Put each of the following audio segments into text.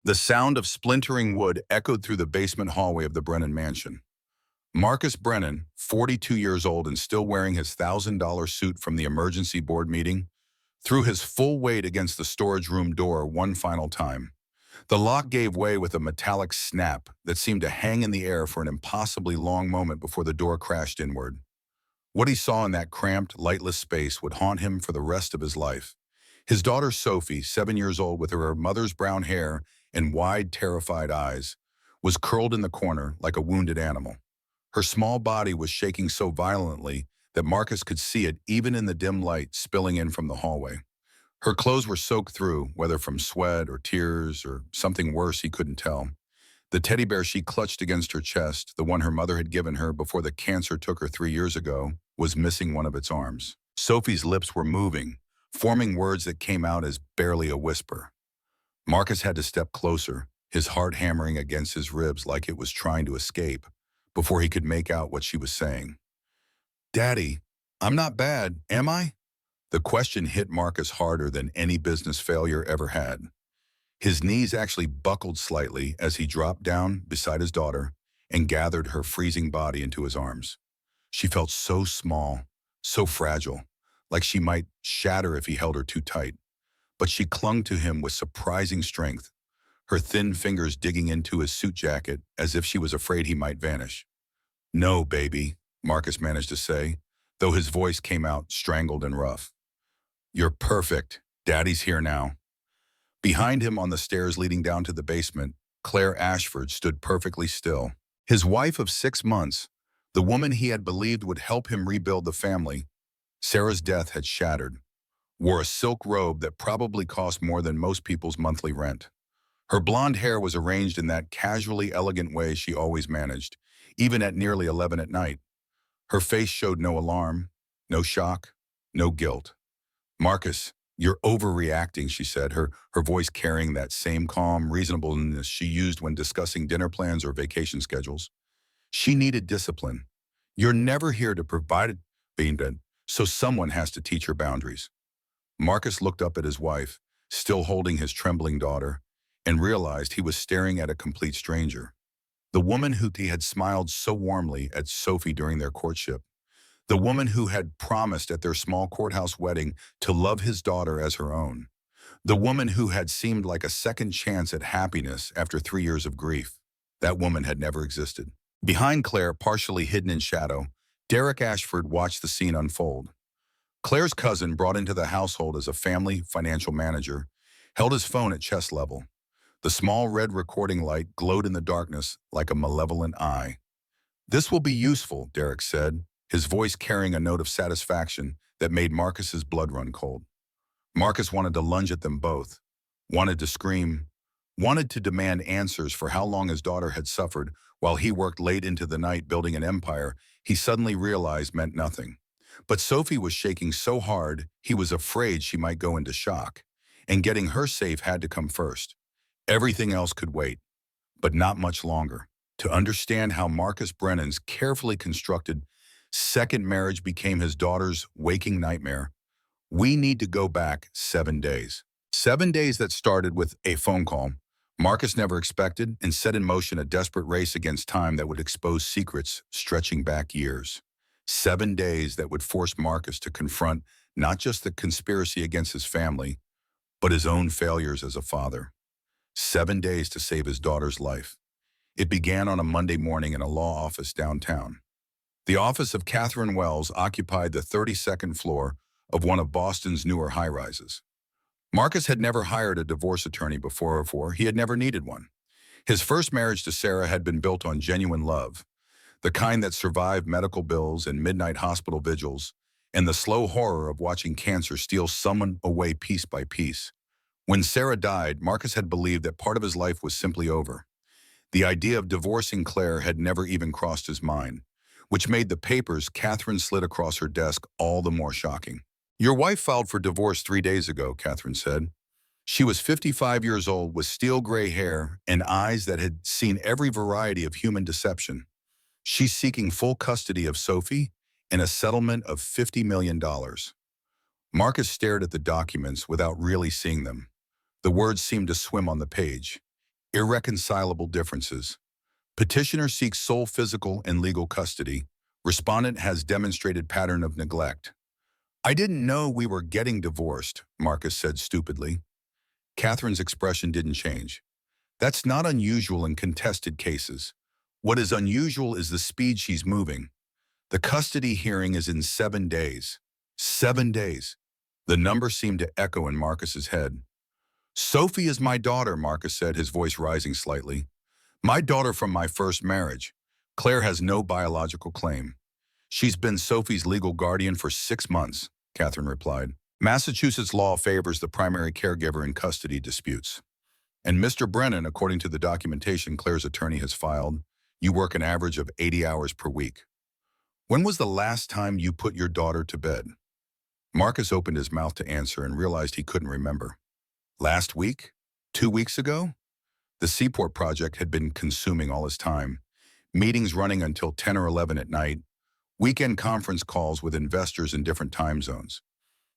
The sound of splintering wood echoed through the basement hallway of the Brennan mansion. Marcus Brennan, 42 years old and still wearing his $1,000 suit from the emergency board meeting, threw his full weight against the storage room door one final time. The lock gave way with a metallic snap that seemed to hang in the air for an impossibly long moment before the door crashed inward. What he saw in that cramped, lightless space would haunt him for the rest of his life. His daughter Sophie, 7 years old with her mother's brown hair and wide, terrified eyes, was curled in the corner like a wounded animal. Her small body was shaking so violently that Marcus could see it even in the dim light spilling in from the hallway. Her clothes were soaked through, whether from sweat or tears or something worse he couldn't tell. The teddy bear she clutched against her chest, the one her mother had given her before the cancer took her 3 years ago, was missing one of its arms. Sophie's lips were moving, forming words that came out as barely a whisper. Marcus had to step closer, his heart hammering against his ribs like it was trying to escape, before he could make out what she was saying. "Daddy, I'm not bad, am I?" The question hit Marcus harder than any business failure ever had. His knees actually buckled slightly as he dropped down beside his daughter and gathered her freezing body into his arms. She felt so small, so fragile, like she might shatter if he held her too tight. But she clung to him with surprising strength, her thin fingers digging into his suit jacket as if she was afraid he might vanish. "No, baby," Marcus managed to say, though his voice came out strangled and rough. "You're perfect. Daddy's here now." Behind him on the stairs leading down to the basement, Claire Ashford stood perfectly still. His wife of 6 months, the woman he had believed would help him rebuild the family, Sarah's death had shattered, wore a silk robe that probably cost more than most people's monthly rent. Her blonde hair was arranged in that casually elegant way she always managed, even at nearly 11 at night. Her face showed no alarm, no shock, no guilt. "Marcus, you're overreacting," she said, her voice carrying that same calm reasonableness she used when discussing dinner plans or vacation schedules. She needed discipline. "You're never here to provide it, so someone has to teach her boundaries." Marcus looked up at his wife, still holding his trembling daughter, and realized he was staring at a complete stranger. The woman who he had smiled so warmly at Sophie during their courtship. The woman who had promised at their small courthouse wedding to love his daughter as her own. The woman who had seemed like a second chance at happiness after 3 years of grief. That woman had never existed. Behind Claire, partially hidden in shadow, Derek Ashford watched the scene unfold. Claire's cousin, brought into the household as a family financial manager, held his phone at chest level. The small red recording light glowed in the darkness like a malevolent eye. "This will be useful," Derek said, his voice carrying a note of satisfaction that made Marcus's blood run cold. Marcus wanted to lunge at them both, wanted to scream, wanted to demand answers for how long his daughter had suffered while he worked late into the night building an empire he suddenly realized meant nothing. But Sophie was shaking so hard he was afraid she might go into shock, and getting her safe had to come first. Everything else could wait, but not much longer. To understand how Marcus Brennan's carefully constructed second marriage became his daughter's waking nightmare, we need to go back 7 days. 7 days that started with a phone call Marcus never expected and set in motion a desperate race against time that would expose secrets stretching back years. 7 days that would force Marcus to confront not just the conspiracy against his family, but his own failures as a father. 7 days to save his daughter's life. It began on a Monday morning in a law office downtown. The office of Catherine Wells occupied the 32nd floor of one of Boston's newer high-rises. Marcus had never hired a divorce attorney before, he had never needed one. His first marriage to Sarah had been built on genuine love, the kind that survived medical bills and midnight hospital vigils, and the slow horror of watching cancer steal someone away piece by piece. When Sarah died, Marcus had believed that part of his life was simply over. The idea of divorcing Claire had never even crossed his mind, which made the papers Catherine slid across her desk all the more shocking. "Your wife filed for divorce 3 days ago," Catherine said. She was 55 years old with steel gray hair and eyes that had seen every variety of human deception. "She's seeking full custody of Sophie and a settlement of $50 million. Marcus stared at the documents without really seeing them. The words seemed to swim on the page. Irreconcilable differences. Petitioner seeks sole physical and legal custody. Respondent has demonstrated pattern of neglect. I didn't know we were getting divorced, Marcus said stupidly. Catherine's expression didn't change. That's not unusual in contested cases. What is unusual is the speed she's moving. The custody hearing is in 7 days. 7 days. The number seemed to echo in Marcus's head. Sophie is my daughter, Marcus said, his voice rising slightly. My daughter from my first marriage. Claire has no biological claim. She's been Sophie's legal guardian for 6 months, Catherine replied. Massachusetts law favors the primary caregiver in custody disputes. And Mr. Brennan, according to the documentation Claire's attorney has filed, you work an average of 80 hours per week. When was the last time you put your daughter to bed? Marcus opened his mouth to answer and realized he couldn't remember. Last week? 2 weeks ago? The Seaport project had been consuming all his time. Meetings running until 10 or 11 at night, weekend conference calls with investors in different time zones.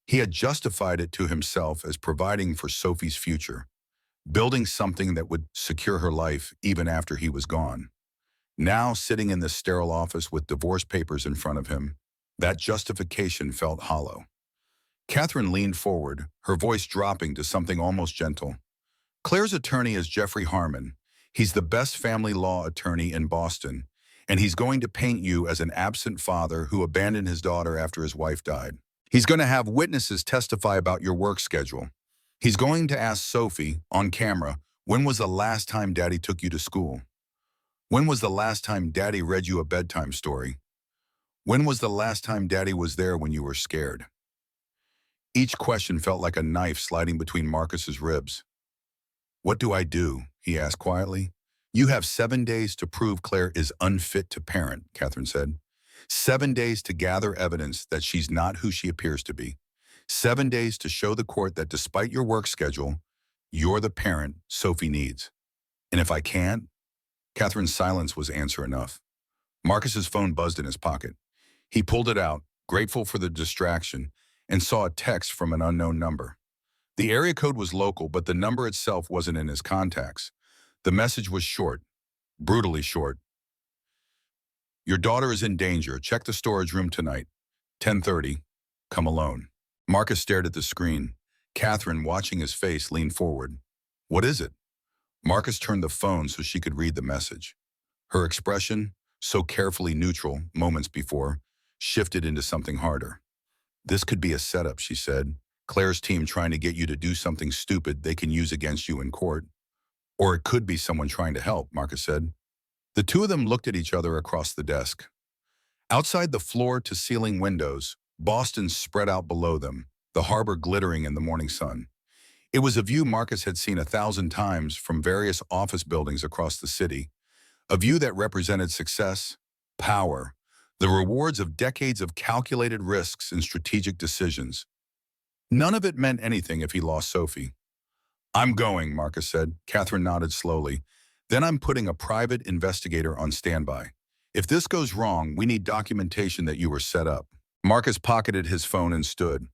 He had justified it to himself as providing for Sophie's future, building something that would secure her life even after he was gone. Now, sitting in this sterile office with divorce papers in front of him, that justification felt hollow. Catherine leaned forward, her voice dropping to something almost gentle. Claire's attorney is Jeffrey Harmon. He's the best family law attorney in Boston, and he's going to paint you as an absent father who abandoned his daughter after his wife died. He's going to have witnesses testify about your work schedule. He's going to ask Sophie, on camera, when was the last time Daddy took you to school? When was the last time Daddy read you a bedtime story? When was the last time Daddy was there when you were scared? Each question felt like a knife sliding between Marcus's ribs. What do I do? He asked quietly. You have 7 days to prove Claire is unfit to parent, Catherine said. 7 days to gather evidence that she's not who she appears to be. 7 days to show the court that despite your work schedule, you're the parent Sophie needs. And if I can't? Catherine's silence was answer enough. Marcus's phone buzzed in his pocket. He pulled it out, grateful for the distraction, and saw a text from an unknown number. The area code was local, but the number itself wasn't in his contacts. The message was short, brutally short. Your daughter is in danger. Check the storage room tonight. 10:30. Come alone. Marcus stared at the screen. Catherine, watching his face, leaned forward. What is it? Marcus turned the phone so she could read the message. Her expression, so carefully neutral moments before, shifted into something harder. This could be a setup, she said. Claire's team trying to get you to do something stupid they can use against you in court. Or it could be someone trying to help, Marcus said. The two of them looked at each other across the desk. Outside the floor-to-ceiling windows, Boston spread out below them, the harbor glittering in the morning sun. It was a view Marcus had seen 1,000 times from various office buildings across the city, a view that represented success, power, the rewards of decades of calculated risks and strategic decisions. None of it meant anything if he lost Sophie. I'm going, Marcus said. Catherine nodded slowly. Then I'm putting a private investigator on standby. If this goes wrong, we need documentation that you were set up. Marcus pocketed his phone and stood.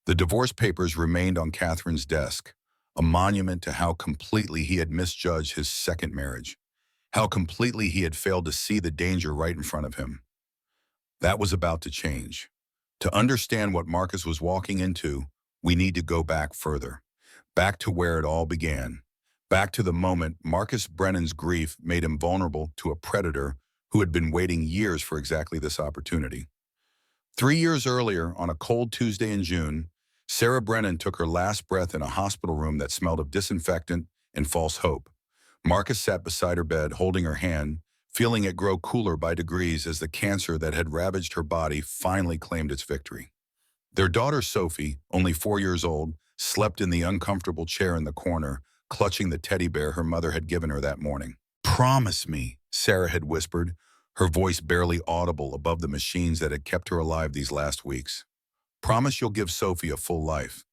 The divorce papers remained on Catherine's desk, a monument to how completely he had misjudged his second marriage, how completely he had failed to see the danger right in front of him. That was about to change. To understand what Marcus was walking into, we need to go back further, back to where it all began, back to the moment Marcus Brennan's grief made him vulnerable to a predator who had been waiting years for exactly this opportunity. 3 years earlier, on a cold Tuesday in June, Sarah Brennan took her last breath in a hospital room that smelled of disinfectant and false hope. Marcus sat beside her bed, holding her hand, feeling it grow cooler by degrees as the cancer that had ravaged her body finally claimed its victory. Their daughter, Sophie, only 4 years old, slept in the uncomfortable chair in the corner, clutching the teddy bear her mother had given her that morning. Promise me, Sarah had whispered, her voice barely audible above the machines that had kept her alive these last weeks. Promise you'll give Sophie a full life.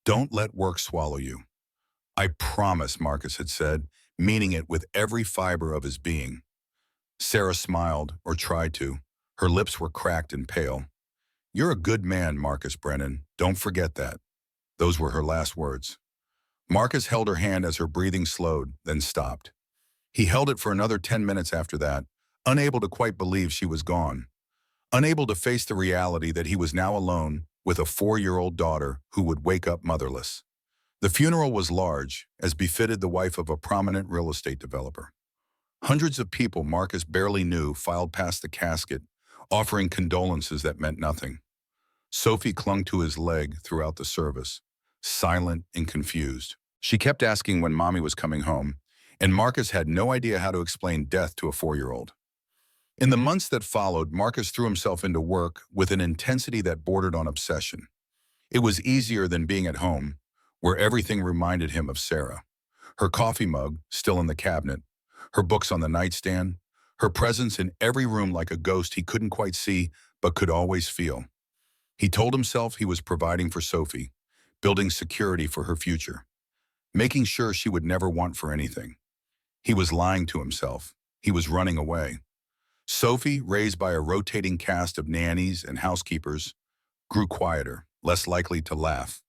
Don't let work swallow you. I promise, Marcus had said, meaning it with every fiber of his being. Sarah smiled, or tried to. Her lips were cracked and pale. You're a good man, Marcus Brennan. Don't forget that. Those were her last words. Marcus held her hand as her breathing slowed, then stopped. He held it for another 10 minutes after that, unable to quite believe she was gone, unable to face the reality that he was now alone with a 4-year-old daughter who would wake up motherless. The funeral was large, as befitted the wife of a prominent real estate developer. Hundreds of people Marcus barely knew filed past the casket, offering condolences that meant nothing. Sophie clung to his leg throughout the service, silent and confused. She kept asking when Mommy was coming home, and Marcus had no idea how to explain death to a 4-year-old. In the months that followed, Marcus threw himself into work with an intensity that bordered on obsession. It was easier than being at home, where everything reminded him of Sarah. Her coffee mug, still in the cabinet, her books on the nightstand, her presence in every room like a ghost he couldn't quite see but could always feel. He told himself he was providing for Sophie, building security for her future, making sure she would never want for anything. He was lying to himself. He was running away. Sophie, raised by a rotating cast of nannies and housekeepers, grew quieter, less likely to laugh,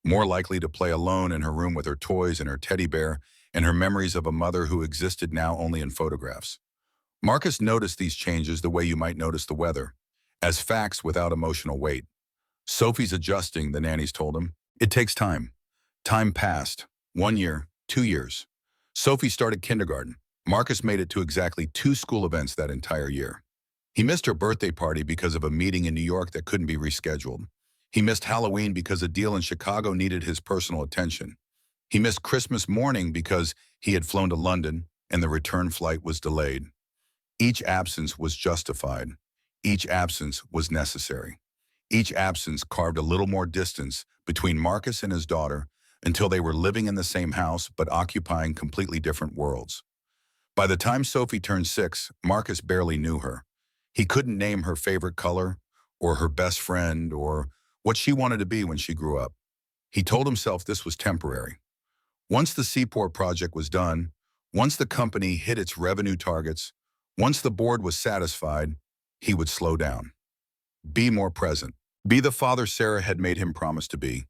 more likely to play alone in her room with her toys and her teddy bear and her memories of a mother who existed now only in photographs. Marcus noticed these changes the way you might notice the weather, as facts without emotional weight. Sophie's adjusting, the nannies told him. It takes time. Time passed. 1 year, 2 years. Sophie started kindergarten. Marcus made it to exactly 2 school events that entire year. He missed her birthday party because of a meeting in New York that couldn't be rescheduled. He missed Halloween because a deal in Chicago needed his personal attention. He missed Christmas morning because he had flown to London and the return flight was delayed. Each absence was justified. Each absence was necessary. Each absence carved a little more distance between Marcus and his daughter until they were living in the same house but occupying completely different worlds. By the time Sophie turned 6, Marcus barely knew her. He couldn't name her favorite color, or her best friend, or what she wanted to be when she grew up. He told himself this was temporary. Once the Seaport project was done, once the company hit its revenue targets, once the board was satisfied, he would slow down. Be more present. Be the father Sarah had made him promise to be.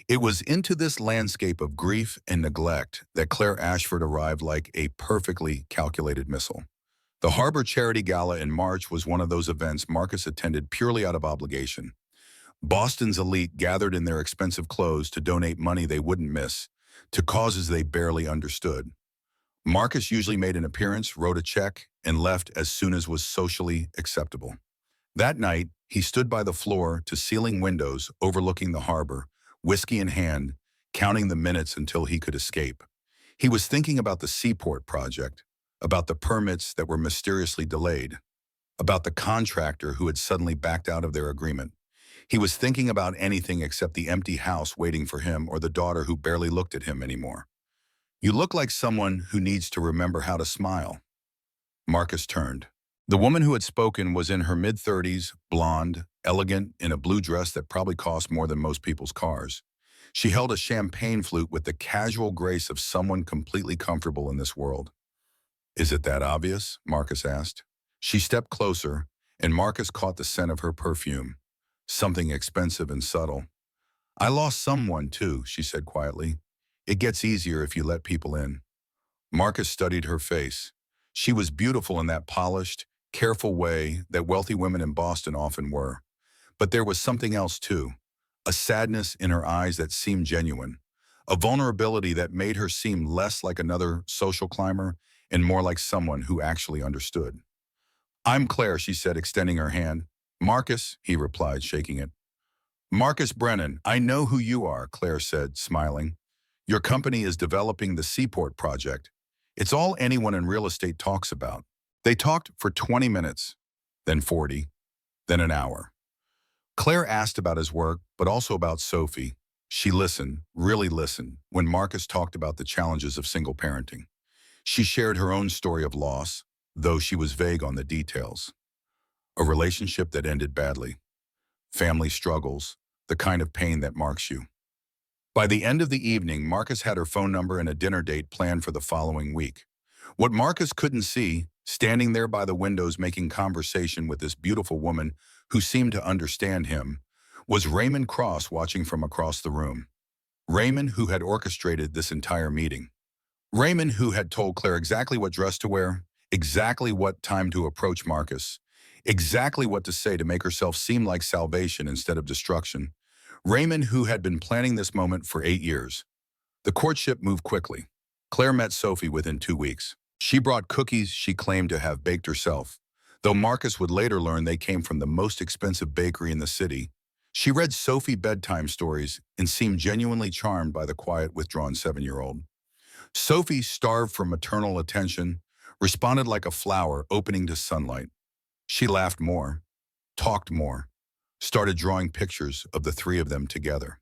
It was into this landscape of grief and neglect that Claire Ashford arrived like a perfectly calculated missile. The Harbor Charity Gala in March was one of those events Marcus attended purely out of obligation. Boston's elite gathered in their expensive clothes to donate money they wouldn't miss, to causes they barely understood. Marcus usually made an appearance, wrote a check, and left as soon as was socially acceptable. That night, he stood by the floor-to-ceiling windows overlooking the harbor, whiskey in hand, counting the minutes until he could escape. He was thinking about the Seaport project, about the permits that were mysteriously delayed, about the contractor who had suddenly backed out of their agreement. He was thinking about anything except the empty house waiting for him or the daughter who barely looked at him anymore. "You look like someone who needs to remember how to smile." Marcus turned. The woman who had spoken was in her mid-30s, blonde, elegant, in a blue dress that probably cost more than most people's cars. She held a champagne flute with the casual grace of someone completely comfortable in this world. "Is it that obvious?" Marcus asked. She stepped closer, and Marcus caught the scent of her perfume, something expensive and subtle. "I lost someone too," she said quietly. "It gets easier if you let people in." Marcus studied her face. She was beautiful in that polished, careful way that wealthy women in Boston often were. But there was something else too, a sadness in her eyes that seemed genuine, a vulnerability that made her seem less like another social climber and more like someone who actually understood. "I'm Claire," she said, extending her hand. "Marcus," he replied, shaking it. "Marcus Brennan, I know who you are," Claire said, smiling. "Your company is developing the Seaport project. It's all anyone in real estate talks about." They talked for 20 minutes, then 40, then an hour. Claire asked about his work, but also about Sophie. She listened, really listened, when Marcus talked about the challenges of single parenting. She shared her own story of loss, though she was vague on the details. A relationship that ended badly. Family struggles, the kind of pain that marks you. By the end of the evening, Marcus had her phone number and a dinner date planned for the following week. What Marcus couldn't see, standing there by the windows making conversation with this beautiful woman who seemed to understand him, was Raymond Cross watching from across the room. Raymond, who had orchestrated this entire meeting. Raymond, who had told Claire exactly what dress to wear, exactly what time to approach Marcus, exactly what to say to make herself seem like salvation instead of destruction. Raymond, who had been planning this moment for 8 years. The courtship moved quickly. Claire met Sophie within 2 weeks. She brought cookies she claimed to have baked herself, though Marcus would later learn they came from the most expensive bakery in the city. She read Sophie bedtime stories and seemed genuinely charmed by the quiet, withdrawn 7-year-old. Sophie, starved for maternal attention, responded like a flower opening to sunlight. She laughed more, talked more, started drawing pictures of the three of them together.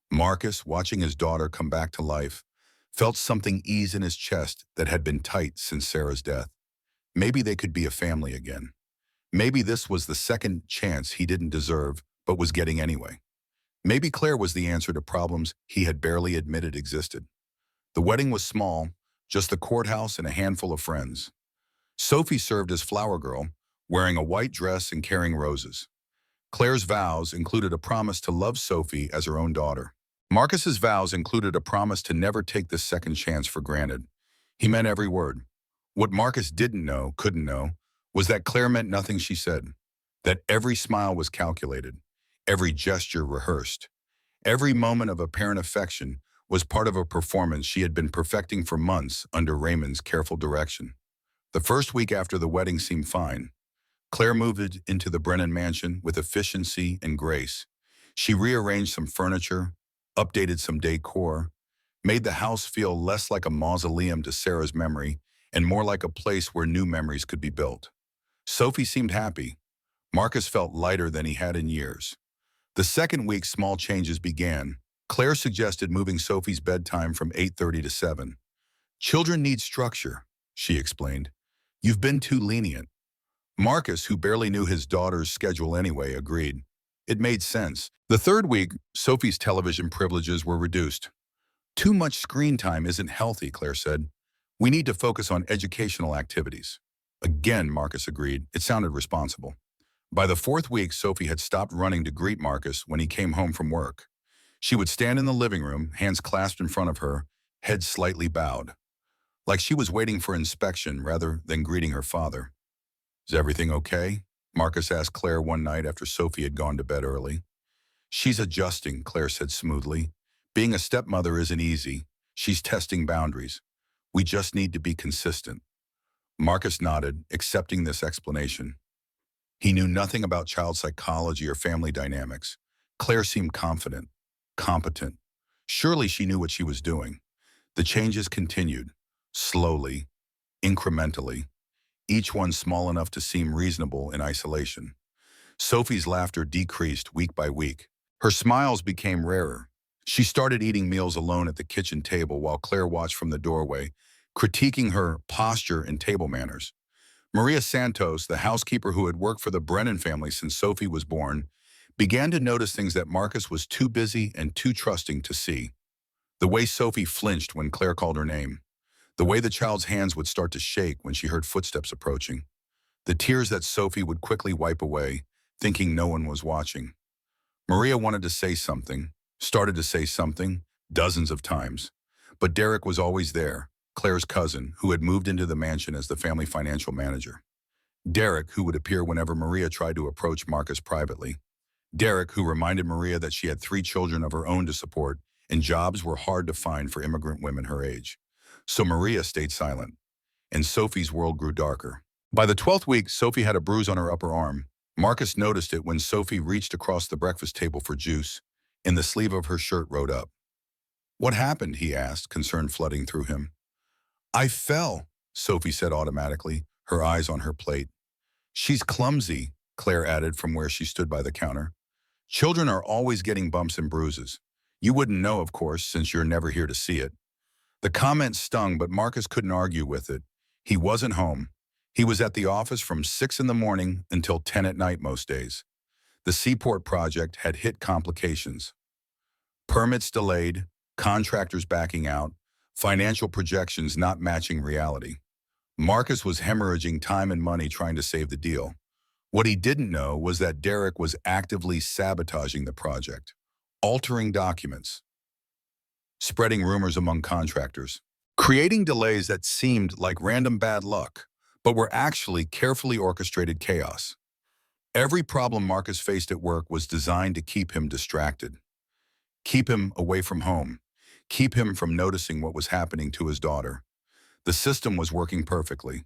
Marcus, watching his daughter come back to life, felt something ease in his chest that had been tight since Sarah's death. Maybe they could be a family again. Maybe this was the second chance he didn't deserve, but was getting anyway. Maybe Claire was the answer to problems he had barely admitted existed. The wedding was small, just the courthouse and a handful of friends. Sophie served as flower girl, wearing a white dress and carrying roses. Claire's vows included a promise to love Sophie as her own daughter. Marcus's vows included a promise to never take this second chance for granted. He meant every word. What Marcus didn't know, couldn't know, was that Claire meant nothing she said, that every smile was calculated, every gesture rehearsed. Every moment of apparent affection was part of a performance she had been perfecting for months under Raymond's careful direction. The first week after the wedding seemed fine. Claire moved into the Brennan mansion with efficiency and grace. She rearranged some furniture, updated some decor, made the house feel less like a mausoleum to Sarah's memory and more like a place where new memories could be built. Sophie seemed happy. Marcus felt lighter than he had in years. The second week, small changes began. Claire suggested moving Sophie's bedtime from 8:30 to 7. "Children need structure," she explained. "You've been too lenient." Marcus, who barely knew his daughter's schedule anyway, agreed. It made sense. The third week, Sophie's television privileges were reduced. "Too much screen time isn't healthy," Claire said. "We need to focus on educational activities." Again, Marcus agreed. It sounded responsible. By the fourth week, Sophie had stopped running to greet Marcus when he came home from work. She would stand in the living room, hands clasped in front of her, head slightly bowed, like she was waiting for inspection rather than greeting her father. "Is everything okay?" Marcus asked Claire one night after Sophie had gone to bed early. "She's adjusting," Claire said smoothly. "Being a stepmother isn't easy. She's testing boundaries. We just need to be consistent." Marcus nodded, accepting this explanation. He knew nothing about child psychology or family dynamics. Claire seemed confident, competent. Surely she knew what she was doing. The changes continued, slowly, incrementally, each one small enough to seem reasonable in isolation. Sophie's laughter decreased week by week. Her smiles became rarer. She started eating meals alone at the kitchen table while Claire watched from the doorway, critiquing her posture and table manners. Maria Santos, the housekeeper who had worked for the Brennan family since Sophie was born, began to notice things that Marcus was too busy and too trusting to see. The way Sophie flinched when Claire called her name. The way the child's hands would start to shake when she heard footsteps approaching. The tears that Sophie would quickly wipe away, thinking no one was watching. Maria wanted to say something, started to say something, dozens of times. But Derek was always there, Claire's cousin, who had moved into the mansion as the family financial manager. Derek, who would appear whenever Maria tried to approach Marcus privately. Derek, who reminded Maria that she had 3 children of her own to support, and jobs were hard to find for immigrant women her age. So Maria stayed silent, and Sophie's world grew darker. By the 12th week, Sophie had a bruise on her upper arm. Marcus noticed it when Sophie reached across the breakfast table for juice, and the sleeve of her shirt rode up. "What happened?" he asked, concern flooding through him. "I fell," Sophie said automatically, her eyes on her plate. "She's clumsy," Claire added from where she stood by the counter. "Children are always getting bumps and bruises. You wouldn't know, of course, since you're never here to see it." The comment stung, but Marcus couldn't argue with it. He wasn't home. He was at the office from 6 in the morning until 10 at night most days. The Seaport project had hit complications. Permits delayed, contractors backing out, financial projections not matching reality. Marcus was hemorrhaging time and money trying to save the deal. What he didn't know was that Derek was actively sabotaging the project, altering documents, spreading rumors among contractors, creating delays that seemed like random bad luck, but were actually carefully orchestrated chaos. Every problem Marcus faced at work was designed to keep him distracted, keep him away from home, keep him from noticing what was happening to his daughter. The system was working perfectly.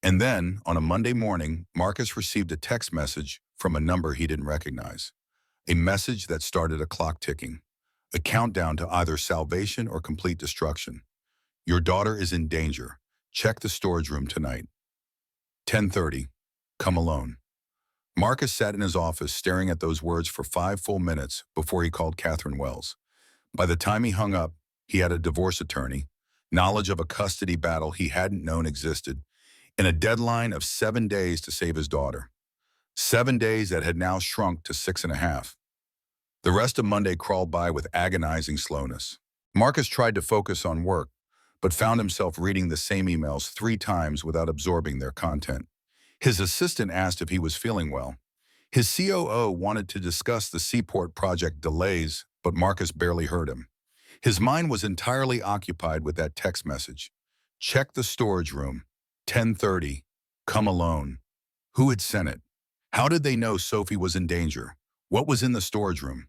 And then, on a Monday morning, Marcus received a text message from a number he didn't recognize. A message that started a clock ticking, a countdown to either salvation or complete destruction. Your daughter is in danger. Check the storage room tonight. 10:30. Come alone. Marcus sat in his office staring at those words for 5 full minutes before he called Catherine Wells. By the time he hung up, he had a divorce attorney, knowledge of a custody battle he hadn't known existed, and a deadline of 7 days to save his daughter. 7 days that had now shrunk to 6.5. The rest of Monday crawled by with agonizing slowness. Marcus tried to focus on work, but found himself reading the same emails 3 times without absorbing their content. His assistant asked if he was feeling well. His COO wanted to discuss the Seaport project delays, but Marcus barely heard him. His mind was entirely occupied with that text message. Check the storage room. 10:30. Come alone. Who had sent it? How did they know Sophie was in danger? What was in the storage room?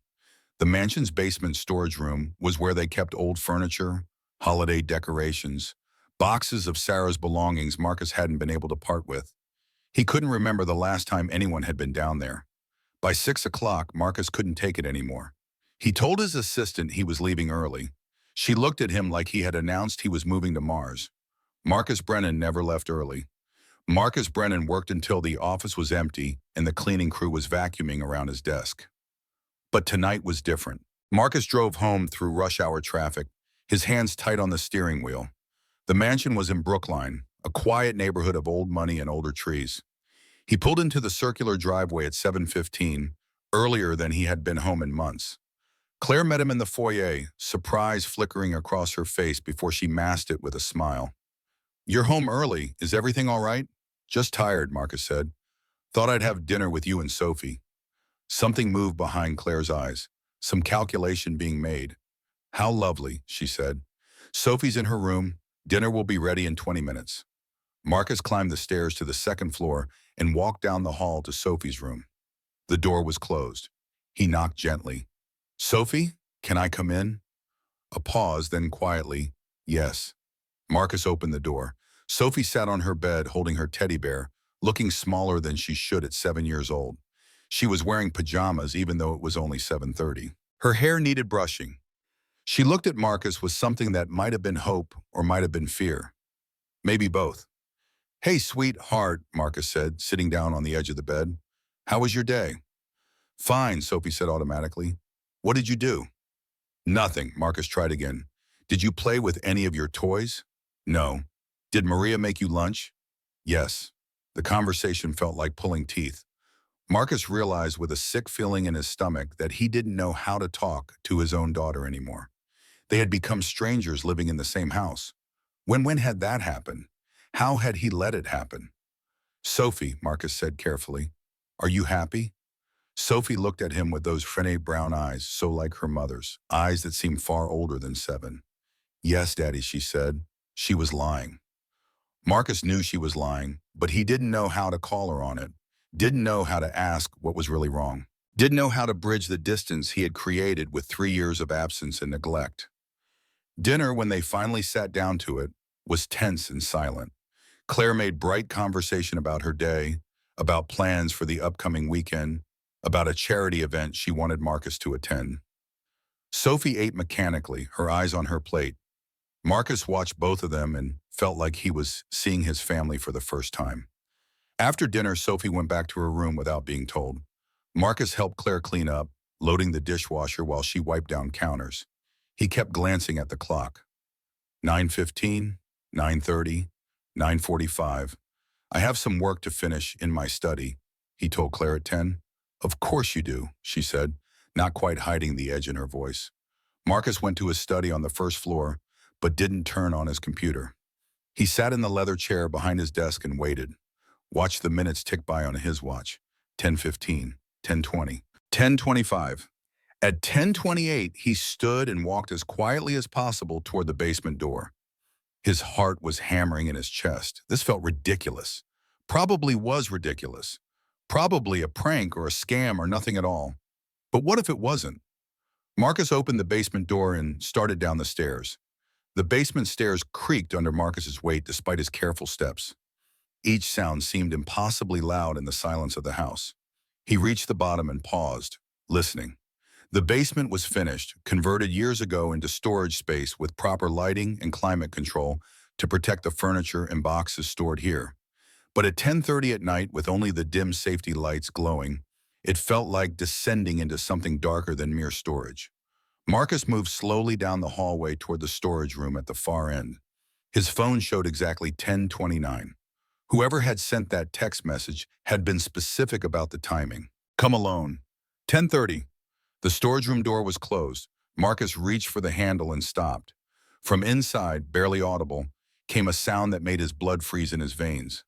The mansion's basement storage room was where they kept old furniture, holiday decorations, boxes of Sarah's belongings Marcus hadn't been able to part with. He couldn't remember the last time anyone had been down there. By 6 o'clock, Marcus couldn't take it anymore. He told his assistant he was leaving early. She looked at him like he had announced he was moving to Mars. Marcus Brennan never left early. Marcus Brennan worked until the office was empty and the cleaning crew was vacuuming around his desk. But tonight was different. Marcus drove home through rush hour traffic, his hands tight on the steering wheel. The mansion was in Brookline, a quiet neighborhood of old money and older trees. He pulled into the circular driveway at 7:15, earlier than he had been home in months. Claire met him in the foyer, surprise flickering across her face before she masked it with a smile. You're home early. Is everything all right? Just tired, Marcus said. Thought I'd have dinner with you and Sophie. Something moved behind Claire's eyes, some calculation being made. How lovely, she said. Sophie's in her room. Dinner will be ready in 20 minutes. Marcus climbed the stairs to the second floor and walked down the hall to Sophie's room. The door was closed. He knocked gently. Sophie, can I come in? A pause, then quietly, yes. Marcus opened the door. Sophie sat on her bed holding her teddy bear, looking smaller than she should at 7 years old. She was wearing pajamas even though it was only 7:30. Her hair needed brushing. She looked at Marcus with something that might have been hope or might have been fear. Maybe both. Hey, sweetheart, Marcus said, sitting down on the edge of the bed. How was your day? Fine, Sophie said automatically. What did you do? Nothing, Marcus tried again. Did you play with any of your toys? No. Did Maria make you lunch? Yes. The conversation felt like pulling teeth. Marcus realized with a sick feeling in his stomach that he didn't know how to talk to his own daughter anymore. They had become strangers living in the same house. When had that happened? How had he let it happen? Sophie, Marcus said carefully, are you happy? Sophie looked at him with those frenzied brown eyes, so like her mother's, eyes that seemed far older than 7. Yes, Daddy, she said. She was lying. Marcus knew she was lying, but he didn't know how to call her on it, didn't know how to ask what was really wrong, didn't know how to bridge the distance he had created with 3 years of absence and neglect. Dinner, when they finally sat down to it, was tense and silent. Claire made bright conversation about her day, about plans for the upcoming weekend, about a charity event she wanted Marcus to attend. Sophie ate mechanically, her eyes on her plate. Marcus watched both of them and felt like he was seeing his family for the first time. After dinner, Sophie went back to her room without being told. Marcus helped Claire clean up, loading the dishwasher while she wiped down counters. He kept glancing at the clock. 9:15, 9:30, 9:45. I have some work to finish in my study, he told Claire at 10. Of course you do, she said, not quite hiding the edge in her voice. Marcus went to his study on the first floor, but didn't turn on his computer. He sat in the leather chair behind his desk and waited. Watched the minutes tick by on his watch. 10:15, 10:20, 10:25. At 10:28, he stood and walked as quietly as possible toward the basement door. His heart was hammering in his chest. This felt ridiculous. Probably was ridiculous. Probably a prank or a scam or nothing at all. But what if it wasn't? Marcus opened the basement door and started down the stairs. The basement stairs creaked under Marcus's weight despite his careful steps. Each sound seemed impossibly loud in the silence of the house. He reached the bottom and paused, listening. The basement was finished, converted years ago into storage space with proper lighting and climate control to protect the furniture and boxes stored here. But at 10:30 at night, with only the dim safety lights glowing, it felt like descending into something darker than mere storage. Marcus moved slowly down the hallway toward the storage room at the far end. His phone showed exactly 10:29. Whoever had sent that text message had been specific about the timing. Come alone. 10:30. The storage room door was closed. Marcus reached for the handle and stopped. From inside, barely audible, came a sound that made his blood freeze in his veins.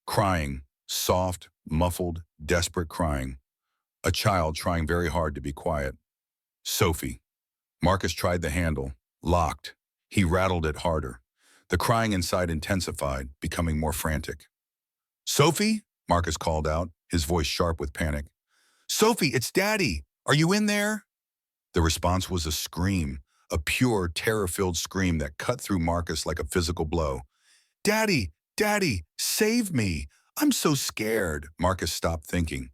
Crying, soft, muffled, desperate crying. A child trying very hard to be quiet. Sophie. Marcus tried the handle. Locked. He rattled it harder. The crying inside intensified, becoming more frantic. "Sophie?" Marcus called out, his voice sharp with panic. "Sophie, it's Daddy! Are you in there?" The response was a scream, a pure, terror-filled scream that cut through Marcus like a physical blow. "Daddy! Daddy! Save me! I'm so scared!" Marcus stopped thinking.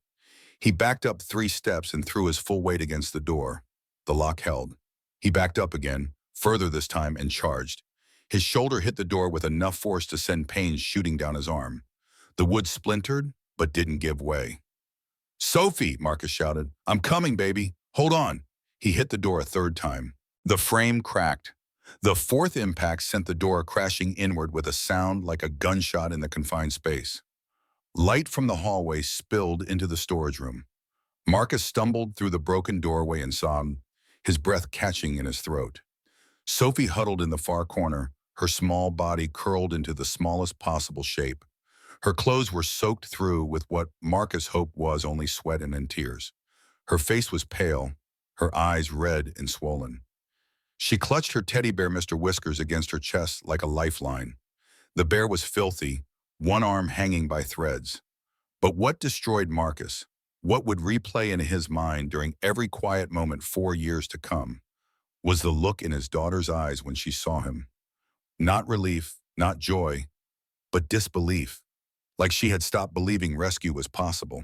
He backed up 3 steps and threw his full weight against the door. The lock held. He backed up again, further this time, and charged. His shoulder hit the door with enough force to send pains shooting down his arm. The wood splintered, but didn't give way. "Sophie!" Marcus shouted. "I'm coming, baby. Hold on." He hit the door a 3rd time. The frame cracked. The 4th impact sent the door crashing inward with a sound like a gunshot in the confined space. Light from the hallway spilled into the storage room. Marcus stumbled through the broken doorway and sobbed, his breath catching in his throat. Sophie huddled in the far corner, her small body curled into the smallest possible shape. Her clothes were soaked through with what Marcus hoped was only sweat and tears. Her face was pale, her eyes red and swollen. She clutched her teddy bear Mr. Whiskers against her chest like a lifeline. The bear was filthy, one arm hanging by threads. But what destroyed Marcus, what would replay in his mind during every quiet moment 4 years to come, was the look in his daughter's eyes when she saw him. Not relief, not joy, but disbelief, like she had stopped believing rescue was possible.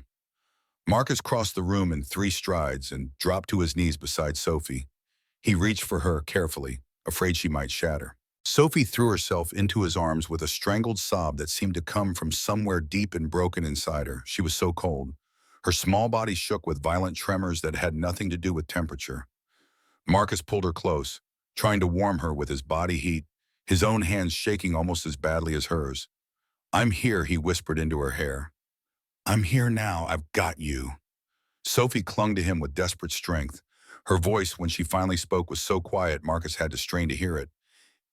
Marcus crossed the room in 3 strides and dropped to his knees beside Sophie. He reached for her carefully, afraid she might shatter. Sophie threw herself into his arms with a strangled sob that seemed to come from somewhere deep and broken inside her. She was so cold. Her small body shook with violent tremors that had nothing to do with temperature. Marcus pulled her close, trying to warm her with his body heat, his own hands shaking almost as badly as hers. "I'm here," he whispered into her hair. "I'm here now. I've got you." Sophie clung to him with desperate strength. Her voice, when she finally spoke, was so quiet Marcus had to strain to hear it.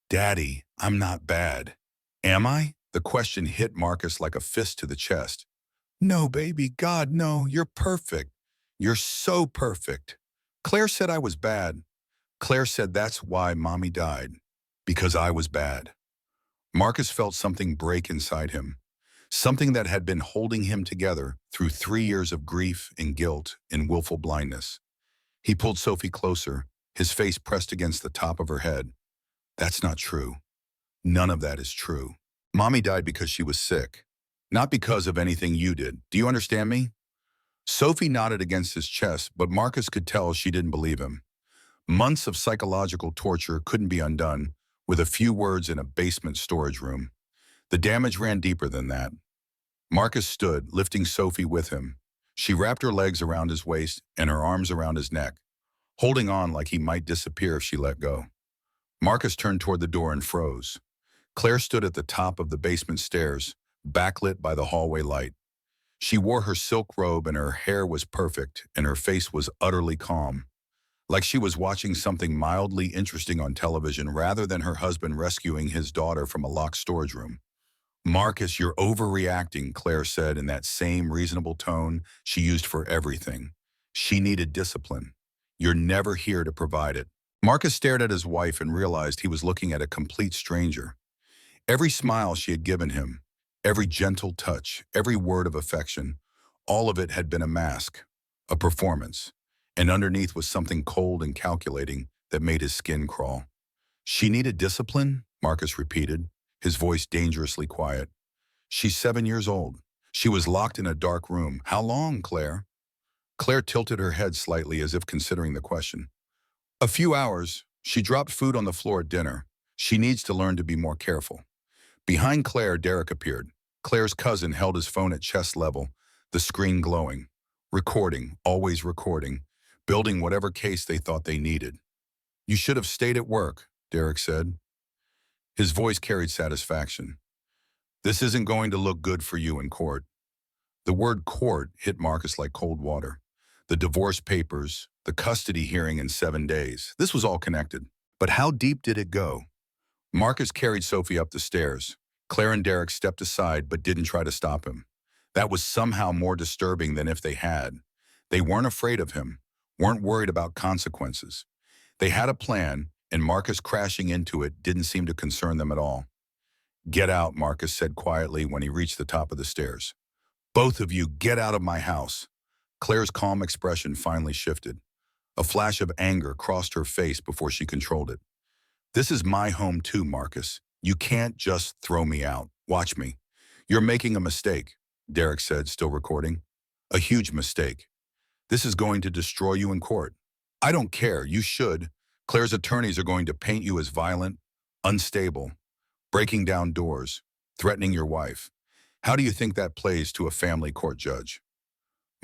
"Daddy, I'm not bad." "Am I?" The question hit Marcus like a fist to the chest. "No, baby, God, no, you're perfect. You're so perfect. Claire said I was bad. Claire said that's why Mommy died. Because I was bad." Marcus felt something break inside him. Something that had been holding him together through 3 years of grief and guilt and willful blindness. He pulled Sophie closer, his face pressed against the top of her head. "That's not true. None of that is true. Mommy died because she was sick. Not because of anything you did. Do you understand me?" Sophie nodded against his chest, but Marcus could tell she didn't believe him. Months of psychological torture couldn't be undone with a few words in a basement storage room. The damage ran deeper than that. Marcus stood, lifting Sophie with him. She wrapped her legs around his waist and her arms around his neck, holding on like he might disappear if she let go. Marcus turned toward the door and froze. Claire stood at the top of the basement stairs, backlit by the hallway light. She wore her silk robe and her hair was perfect and her face was utterly calm, like she was watching something mildly interesting on television rather than her husband rescuing his daughter from a locked storage room. "Marcus, you're overreacting," Claire said in that same reasonable tone she used for everything. She needed discipline. You're never here to provide it. Marcus stared at his wife and realized he was looking at a complete stranger. Every smile she had given him, every gentle touch, every word of affection, all of it had been a mask, a performance, and underneath was something cold and calculating that made his skin crawl. She needed discipline, Marcus repeated, his voice dangerously quiet. She's 7 years old. She was locked in a dark room. How long, Claire? Claire tilted her head slightly as if considering the question. A few hours. She dropped food on the floor at dinner. She needs to learn to be more careful. Behind Claire, Derek appeared. Claire's cousin held his phone at chest level, the screen glowing. Recording, always recording, building whatever case they thought they needed. You should have stayed at work, Derek said. His voice carried satisfaction. This isn't going to look good for you in court. The word court hit Marcus like cold water. The divorce papers, the custody hearing in 7 days. This was all connected. But how deep did it go? Marcus carried Sophie up the stairs. Claire and Derek stepped aside but didn't try to stop him. That was somehow more disturbing than if they had. They weren't afraid of him, weren't worried about consequences. They had a plan, and Marcus crashing into it didn't seem to concern them at all. Get out, Marcus said quietly when he reached the top of the stairs. Both of you, get out of my house. Claire's calm expression finally shifted. A flash of anger crossed her face before she controlled it. This is my home too, Marcus. You can't just throw me out. Watch me. You're making a mistake, Derek said, still recording. A huge mistake. This is going to destroy you in court. I don't care. You should. Claire's attorneys are going to paint you as violent, unstable, breaking down doors, threatening your wife. How do you think that plays to a family court judge?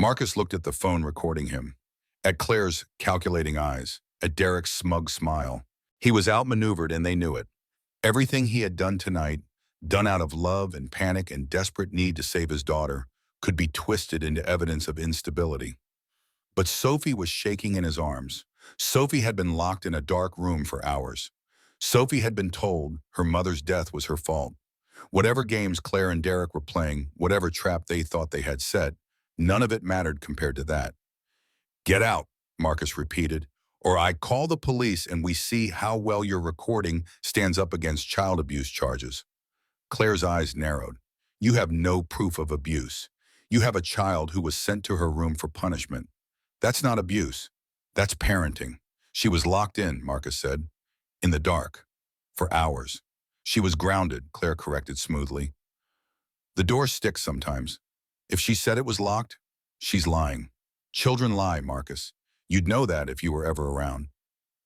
Marcus looked at the phone recording him, at Claire's calculating eyes, at Derek's smug smile. He was outmaneuvered and they knew it. Everything he had done tonight, done out of love and panic and desperate need to save his daughter, could be twisted into evidence of instability. But Sophie was shaking in his arms. Sophie had been locked in a dark room for hours. Sophie had been told her mother's death was her fault. Whatever games Claire and Derek were playing, whatever trap they thought they had set, none of it mattered compared to that. Get out, Marcus repeated, or I call the police and we see how well your recording stands up against child abuse charges. Claire's eyes narrowed. You have no proof of abuse. You have a child who was sent to her room for punishment. That's not abuse. That's parenting. She was locked in, Marcus said, in the dark, for hours. She was grounded, Claire corrected smoothly. The door sticks sometimes. If she said it was locked, she's lying. Children lie, Marcus. You'd know that if you were ever around.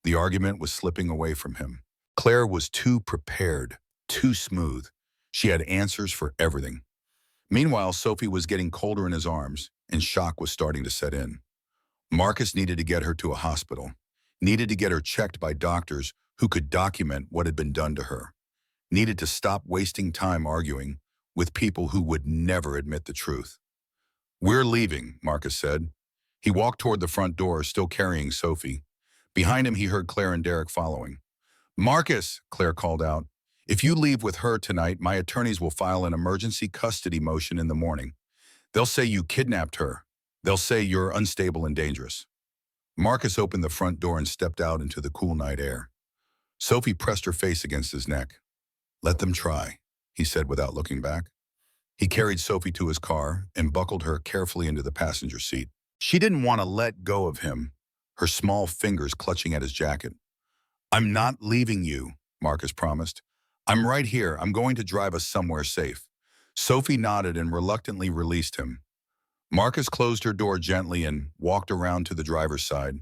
The argument was slipping away from him. Claire was too prepared, too smooth. She had answers for everything. Meanwhile, Sophie was getting colder in his arms, and shock was starting to set in. Marcus needed to get her to a hospital, needed to get her checked by doctors who could document what had been done to her, needed to stop wasting time arguing with people who would never admit the truth. We're leaving, Marcus said. He walked toward the front door, still carrying Sophie. Behind him, he heard Claire and Derek following. Marcus, Claire called out, if you leave with her tonight, my attorneys will file an emergency custody motion in the morning. They'll say you kidnapped her. They'll say you're unstable and dangerous. Marcus opened the front door and stepped out into the cool night air. Sophie pressed her face against his neck. Let them try, he said without looking back. He carried Sophie to his car and buckled her carefully into the passenger seat. She didn't want to let go of him, her small fingers clutching at his jacket. I'm not leaving you, Marcus promised. I'm right here. I'm going to drive us somewhere safe. Sophie nodded and reluctantly released him. Marcus closed her door gently and walked around to the driver's side.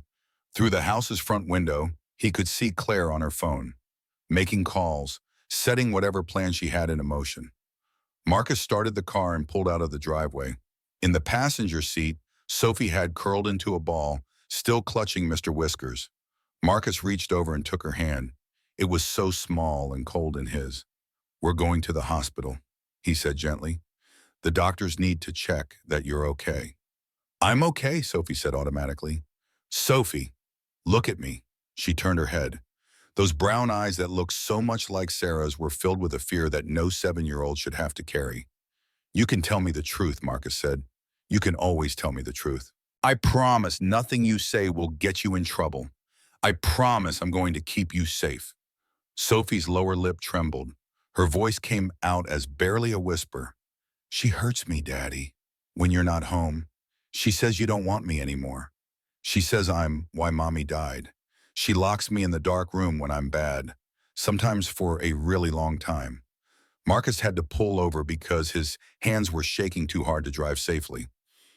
Through the house's front window, he could see Claire on her phone, making calls, setting whatever plan she had in motion. Marcus started the car and pulled out of the driveway. In the passenger seat, Sophie had curled into a ball, still clutching Mr. Whiskers. Marcus reached over and took her hand. It was so small and cold in his. We're going to the hospital, he said gently. The doctors need to check that you're okay. I'm okay, Sophie said automatically. Sophie, look at me. She turned her head. Those brown eyes that looked so much like Sarah's were filled with a fear that no 7-year-old should have to carry. You can tell me the truth, Marcus said. You can always tell me the truth. I promise nothing you say will get you in trouble. I promise I'm going to keep you safe. Sophie's lower lip trembled. Her voice came out as barely a whisper. She hurts me, Daddy, when you're not home. She says you don't want me anymore. She says I'm why Mommy died. She locks me in the dark room when I'm bad, sometimes for a really long time. Marcus had to pull over because his hands were shaking too hard to drive safely.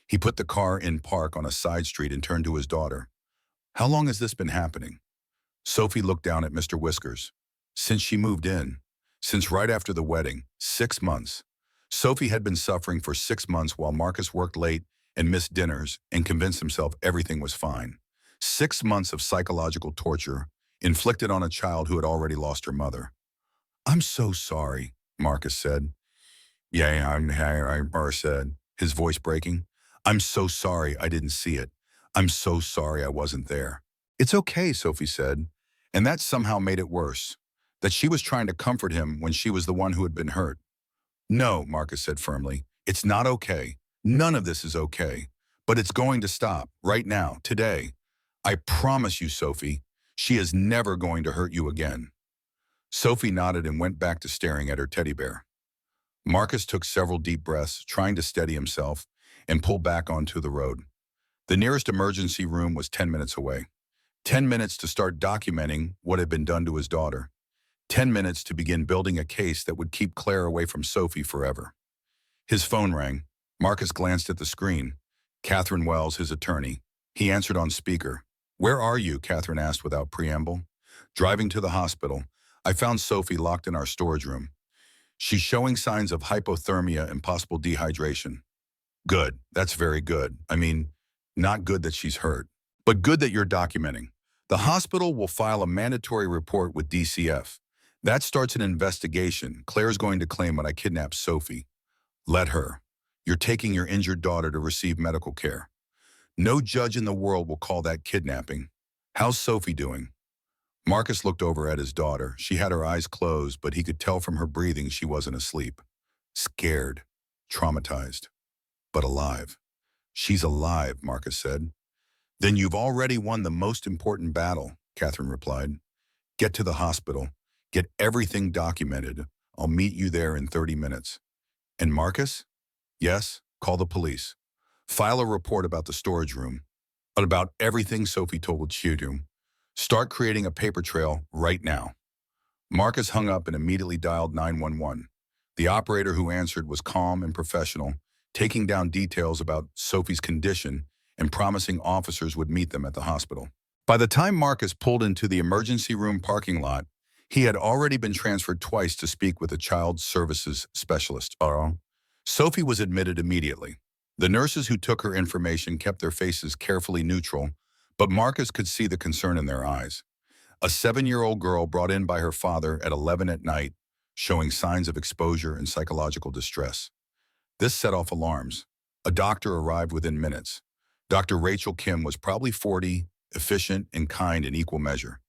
He put the car in park on a side street and turned to his daughter. How long has this been happening? Sophie looked down at Mr. Whiskers. Since she moved in. Since right after the wedding. 6 months. Sophie had been suffering for 6 months while Marcus worked late and missed dinners and convinced himself everything was fine. 6 months of psychological torture inflicted on a child who had already lost her mother. I'm so sorry, Marcus said. Yeah, I said, his voice breaking. I'm so sorry I didn't see it. I'm so sorry I wasn't there. It's okay, Sophie said, and that somehow made it worse, that she was trying to comfort him when she was the one who had been hurt. No, Marcus said firmly, it's not okay. None of this is okay. But it's going to stop, right now, today. I promise you, Sophie, she is never going to hurt you again. Sophie nodded and went back to staring at her teddy bear. Marcus took several deep breaths, trying to steady himself, and pull back onto the road. The nearest emergency room was 10 minutes away. 10 minutes to start documenting what had been done to his daughter. 10 minutes to begin building a case that would keep Claire away from Sophie forever. His phone rang. Marcus glanced at the screen. Catherine Wells, his attorney. He answered on speaker. Where are you? Catherine asked without preamble. Driving to the hospital. I found Sophie locked in our storage room. She's showing signs of hypothermia and possible dehydration. Good. That's very good. I mean, not good that she's hurt, but good that you're documenting. The hospital will file a mandatory report with DCF. That starts an investigation. Claire's going to claim that I kidnapped Sophie. Let her. You're taking your injured daughter to receive medical care. No judge in the world will call that kidnapping. How's Sophie doing? Marcus looked over at his daughter. She had her eyes closed, but he could tell from her breathing she wasn't asleep. Scared. Traumatized. But alive. She's alive, Marcus said. Then you've already won the most important battle, Catherine replied. Get to the hospital. Get everything documented. I'll meet you there in 30 minutes. And Marcus? Yes, call the police. File a report about the storage room. About everything Sophie told you to. Start creating a paper trail right now. Marcus hung up and immediately dialed 911. The operator who answered was calm and professional, taking down details about Sophie's condition and promising officers would meet them at the hospital. By the time Marcus pulled into the emergency room parking lot, he had already been transferred twice to speak with a child services specialist. Sophie was admitted immediately. The nurses who took her information kept their faces carefully neutral, but Marcus could see the concern in their eyes. A 7-year-old girl brought in by her father at 11 at night, showing signs of exposure and psychological distress. This set off alarms. A doctor arrived within minutes. Dr. Rachel Kim was probably 40, efficient and kind in equal measure.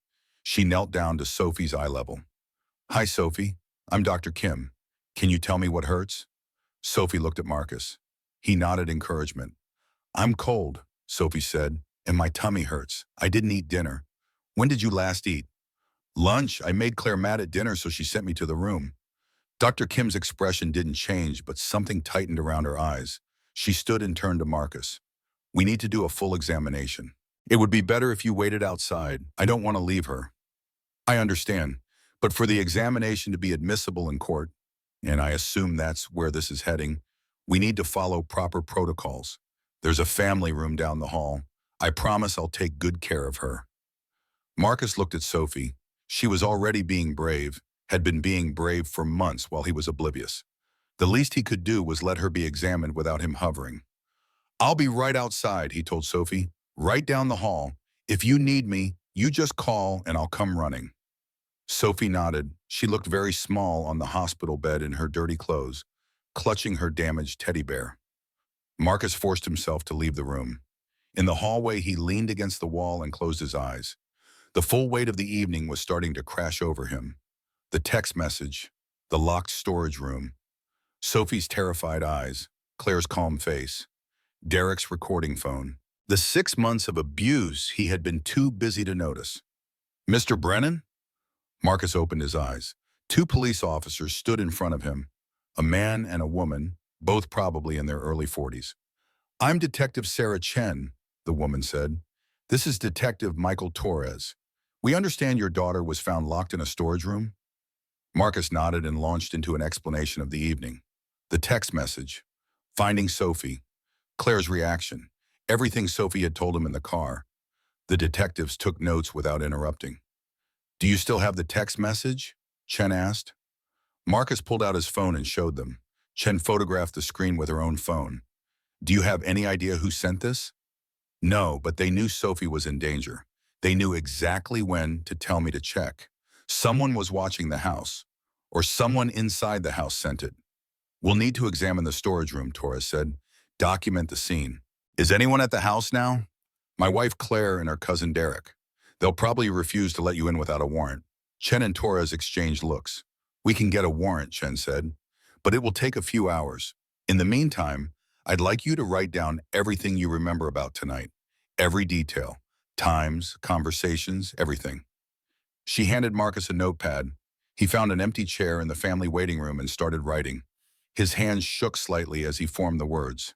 She knelt down to Sophie's eye level. Hi, Sophie. I'm Dr. Kim. Can you tell me what hurts? Sophie looked at Marcus. He nodded encouragement. I'm cold, Sophie said, and my tummy hurts. I didn't eat dinner. When did you last eat? Lunch. I made Claire mad at dinner, so she sent me to the room. Dr. Kim's expression didn't change, but something tightened around her eyes. She stood and turned to Marcus. We need to do a full examination. It would be better if you waited outside. I don't want to leave her. I understand, but for the examination to be admissible in court, and I assume that's where this is heading, we need to follow proper protocols. There's a family room down the hall. I promise I'll take good care of her. Marcus looked at Sophie. She was already being brave, had been being brave for months while he was oblivious. The least he could do was let her be examined without him hovering. I'll be right outside, he told Sophie, right down the hall. If you need me, you just call and I'll come running. Sophie nodded. She looked very small on the hospital bed in her dirty clothes, clutching her damaged teddy bear. Marcus forced himself to leave the room. In the hallway, he leaned against the wall and closed his eyes. The full weight of the evening was starting to crash over him. The text message, the locked storage room, Sophie's terrified eyes, Claire's calm face, Derek's recording phone. The 6 months of abuse he had been too busy to notice. Mr. Brennan? Marcus opened his eyes. Two police officers stood in front of him, a man and a woman, both probably in their early 40s. I'm Detective Sarah Chen, the woman said. This is Detective Michael Torres. We understand your daughter was found locked in a storage room. Marcus nodded and launched into an explanation of the evening. The text message, finding Sophie, Claire's reaction, everything Sophie had told him in the car. The detectives took notes without interrupting. Do you still have the text message? Chen asked. Marcus pulled out his phone and showed them. Chen photographed the screen with her own phone. Do you have any idea who sent this? No, but they knew Sophie was in danger. They knew exactly when to tell me to check. Someone was watching the house, or someone inside the house sent it. We'll need to examine the storage room, Torres said. Document the scene. Is anyone at the house now? My wife Claire and her cousin Derek. They'll probably refuse to let you in without a warrant. Chen and Torres exchanged looks. We can get a warrant, Chen said, but it will take a few hours. In the meantime, I'd like you to write down everything you remember about tonight. Every detail. Times, conversations, everything. She handed Marcus a notepad. He found an empty chair in the family waiting room and started writing. His hands shook slightly as he formed the words.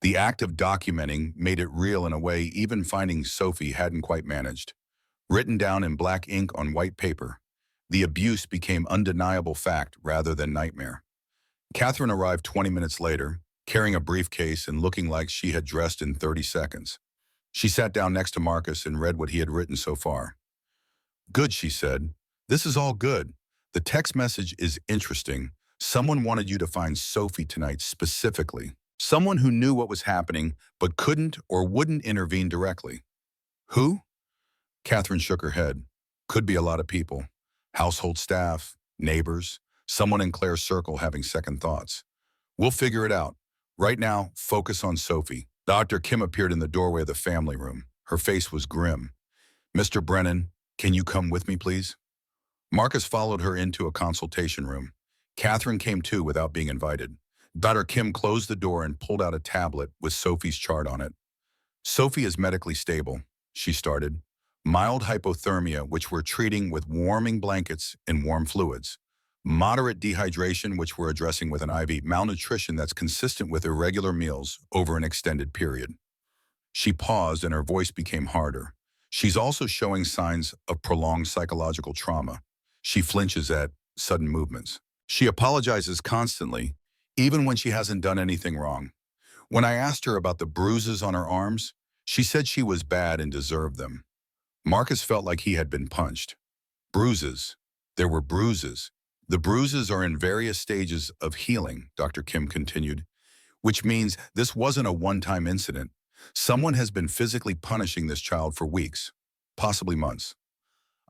The act of documenting made it real in a way even finding Sophie hadn't quite managed. Written down in black ink on white paper, the abuse became undeniable fact rather than nightmare. Catherine arrived 20 minutes later, carrying a briefcase and looking like she had dressed in 30 seconds. She sat down next to Marcus and read what he had written so far. Good, she said. This is all good. The text message is interesting. Someone wanted you to find Sophie tonight specifically. Someone who knew what was happening but couldn't or wouldn't intervene directly. Who? Catherine shook her head. Could be a lot of people. Household staff, neighbors, someone in Claire's circle having second thoughts. We'll figure it out. Right now, focus on Sophie. Dr. Kim appeared in the doorway of the family room. Her face was grim. Mr. Brennan, can you come with me, please? Marcus followed her into a consultation room. Catherine came too without being invited. Dr. Kim closed the door and pulled out a tablet with Sophie's chart on it. Sophie is medically stable, she started. Mild hypothermia, which we're treating with warming blankets and warm fluids. Moderate dehydration, which we're addressing with an IV. Malnutrition that's consistent with irregular meals over an extended period. She paused and her voice became harder. She's also showing signs of prolonged psychological trauma. She flinches at sudden movements. She apologizes constantly, even when she hasn't done anything wrong. When I asked her about the bruises on her arms, she said she was bad and deserved them. Marcus felt like he had been punched. Bruises. There were bruises. The bruises are in various stages of healing, Dr. Kim continued, which means this wasn't a one-time incident. Someone has been physically punishing this child for weeks, possibly months.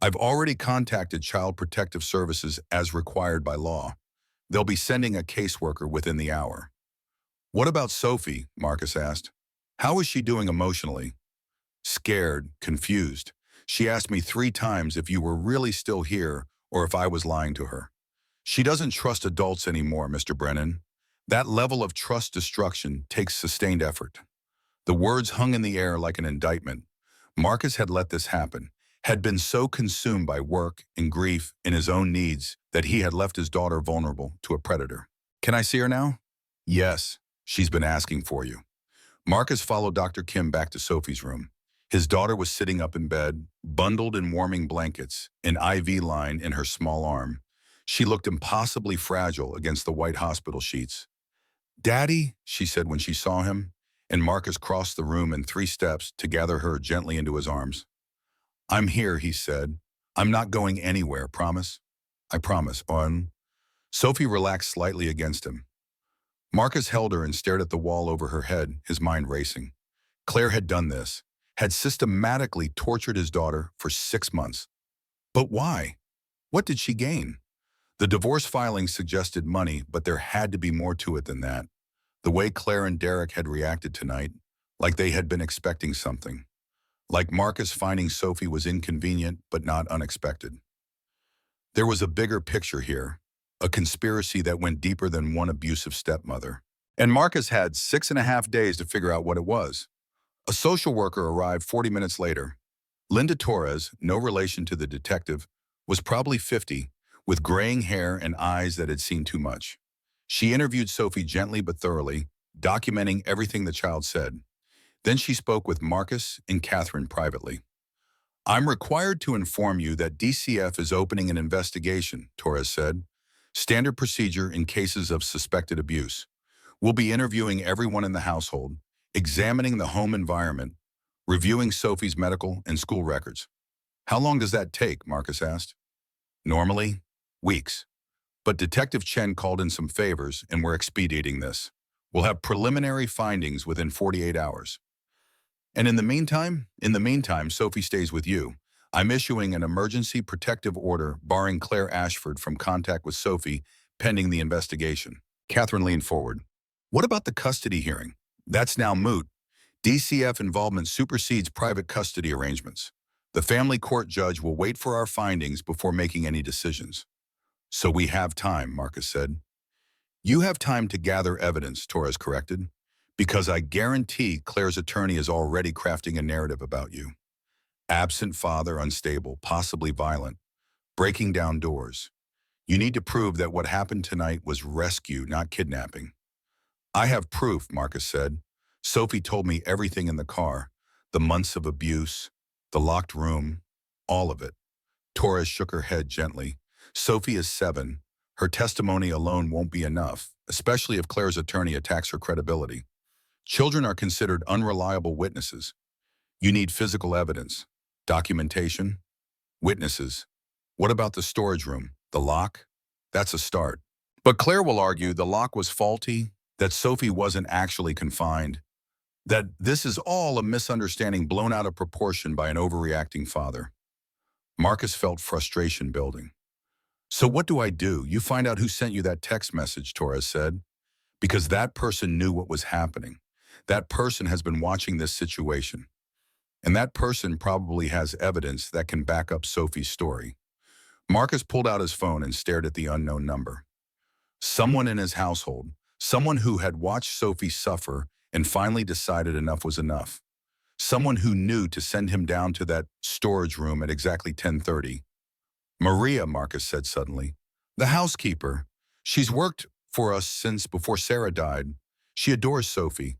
I've already contacted Child Protective Services as required by law. They'll be sending a caseworker within the hour. What about Sophie? Marcus asked. How is she doing emotionally? Scared, confused. She asked me 3 times if you were really still here or if I was lying to her. She doesn't trust adults anymore, Mr. Brennan. That level of trust destruction takes sustained effort. The words hung in the air like an indictment. Marcus had let this happen, had been so consumed by work and grief and his own needs that he had left his daughter vulnerable to a predator. Can I see her now? Yes, she's been asking for you. Marcus followed Dr. Kim back to Sophie's room. His daughter was sitting up in bed, bundled in warming blankets, an IV line in her small arm. She looked impossibly fragile against the white hospital sheets. Daddy, she said when she saw him, and Marcus crossed the room in 3 steps to gather her gently into his arms. I'm here, he said. I'm not going anywhere, promise? I promise, On. Sophie relaxed slightly against him. Marcus held her and stared at the wall over her head, his mind racing. Claire had done this, had systematically tortured his daughter for 6 months. But why? What did she gain? The divorce filing suggested money, but there had to be more to it than that. The way Claire and Derek had reacted tonight, like they had been expecting something. Like Marcus finding Sophie was inconvenient, but not unexpected. There was a bigger picture here, a conspiracy that went deeper than one abusive stepmother. And Marcus had 6.5 days to figure out what it was. A social worker arrived 40 minutes later. Linda Torres, no relation to the detective, was probably 50, with graying hair and eyes that had seen too much. She interviewed Sophie gently but thoroughly, documenting everything the child said. Then she spoke with Marcus and Catherine privately. I'm required to inform you that DCF is opening an investigation, Torres said. Standard procedure in cases of suspected abuse. We'll be interviewing everyone in the household, examining the home environment, reviewing Sophie's medical and school records. How long does that take? Marcus asked. Normally, weeks. But Detective Chen called in some favors and we're expediting this. We'll have preliminary findings within 48 hours. And in the meantime, Sophie stays with you. I'm issuing an emergency protective order barring Claire Ashford from contact with Sophie pending the investigation. Catherine leaned forward. What about the custody hearing? That's now moot. DCF involvement supersedes private custody arrangements. The family court judge will wait for our findings before making any decisions. So we have time, Marcus said. You have time to gather evidence, Torres corrected, because I guarantee Claire's attorney is already crafting a narrative about you. Absent father, unstable, possibly violent, breaking down doors. You need to prove that what happened tonight was rescue, not kidnapping. I have proof, Marcus said. Sophie told me everything in the car, the months of abuse, the locked room, all of it. Torres shook her head gently. Sophie is 7. Her testimony alone won't be enough, especially if Claire's attorney attacks her credibility. Children are considered unreliable witnesses. You need physical evidence, documentation, witnesses. What about the storage room, the lock? That's a start. But Claire will argue the lock was faulty, that Sophie wasn't actually confined, that this is all a misunderstanding blown out of proportion by an overreacting father. Marcus felt frustration building. So what do I do? You find out who sent you that text message, Torres said. Because that person knew what was happening. That person has been watching this situation. And that person probably has evidence that can back up Sophie's story. Marcus pulled out his phone and stared at the unknown number. Someone in his household, someone who had watched Sophie suffer and finally decided enough was enough. Someone who knew to send him down to that storage room at exactly 10:30. Maria, Marcus said suddenly. The housekeeper. She's worked for us since before Sarah died. She adores Sophie,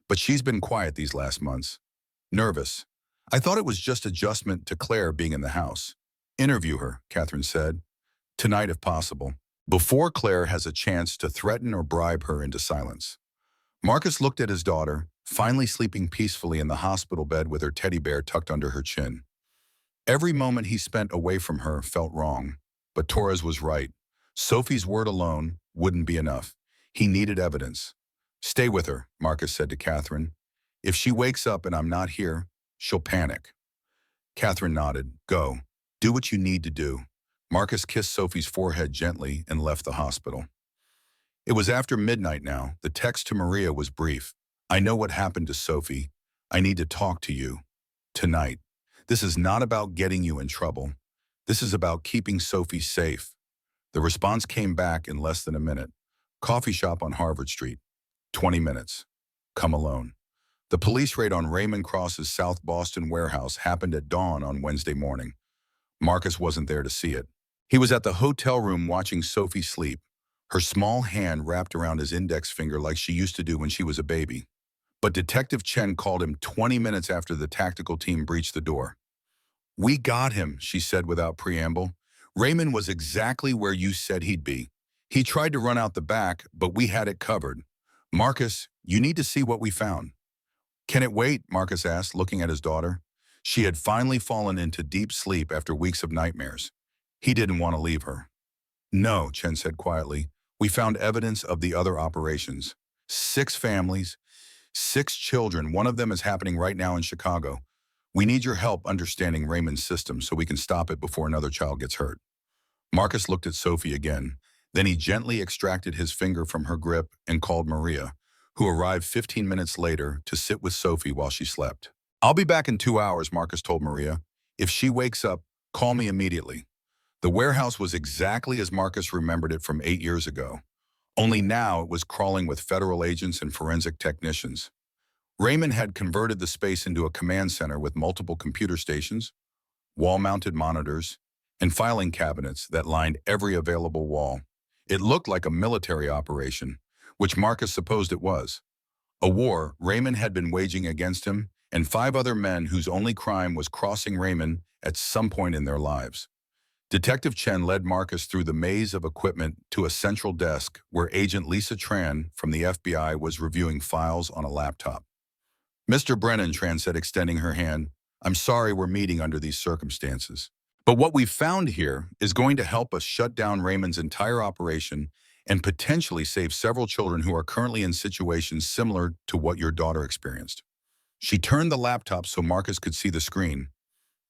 but she's been quiet these last months. Nervous. I thought it was just adjustment to Claire being in the house. Interview her, Catherine said. Tonight if possible, before Claire has a chance to threaten or bribe her into silence. Marcus looked at his daughter, finally sleeping peacefully in the hospital bed with her teddy bear tucked under her chin. Every moment he spent away from her felt wrong, but Torres was right. Sophie's word alone wouldn't be enough. He needed evidence. Stay with her, Marcus said to Catherine. If she wakes up and I'm not here, she'll panic. Catherine nodded. Go. Do what you need to do. Marcus kissed Sophie's forehead gently and left the hospital. It was after midnight now. The text to Maria was brief. I know what happened to Sophie. I need to talk to you. Tonight. This is not about getting you in trouble. This is about keeping Sophie safe. The response came back in less than a minute. Coffee shop on Harvard Street. 20 minutes. Come alone. The police raid on Raymond Cross's South Boston warehouse happened at dawn on Wednesday morning. Marcus wasn't there to see it. He was at the hotel room watching Sophie sleep, her small hand wrapped around his index finger like she used to do when she was a baby. But Detective Chen called him 20 minutes after the tactical team breached the door. We got him, she said without preamble. Raymond was exactly where you said he'd be. He tried to run out the back, but we had it covered. Marcus, you need to see what we found. Can it wait? Marcus asked, looking at his daughter. She had finally fallen into deep sleep after weeks of nightmares. He didn't want to leave her. No, Chen said quietly. We found evidence of the other operations. 6 families, 6 children. One of them is happening right now in Chicago. We need your help understanding Raymond's system so we can stop it before another child gets hurt. Marcus looked at Sophie again. Then he gently extracted his finger from her grip and called Maria, who arrived 15 minutes later to sit with Sophie while she slept. I'll be back in 2 hours, Marcus told Maria. If she wakes up, call me immediately. The warehouse was exactly as Marcus remembered it from 8 years ago. Only now it was crawling with federal agents and forensic technicians. Raymond had converted the space into a command center with multiple computer stations, wall-mounted monitors, and filing cabinets that lined every available wall. It looked like a military operation, which Marcus supposed it was. A war Raymond had been waging against him and 5 other men whose only crime was crossing Raymond at some point in their lives. Detective Chen led Marcus through the maze of equipment to a central desk where Agent Lisa Tran from the FBI was reviewing files on a laptop. "Mr. Brennan," Tran said, extending her hand, "I'm sorry we're meeting under these circumstances. But what we've found here is going to help us shut down Raymond's entire operation and potentially save several children who are currently in situations similar to what your daughter experienced." She turned the laptop so Marcus could see the screen.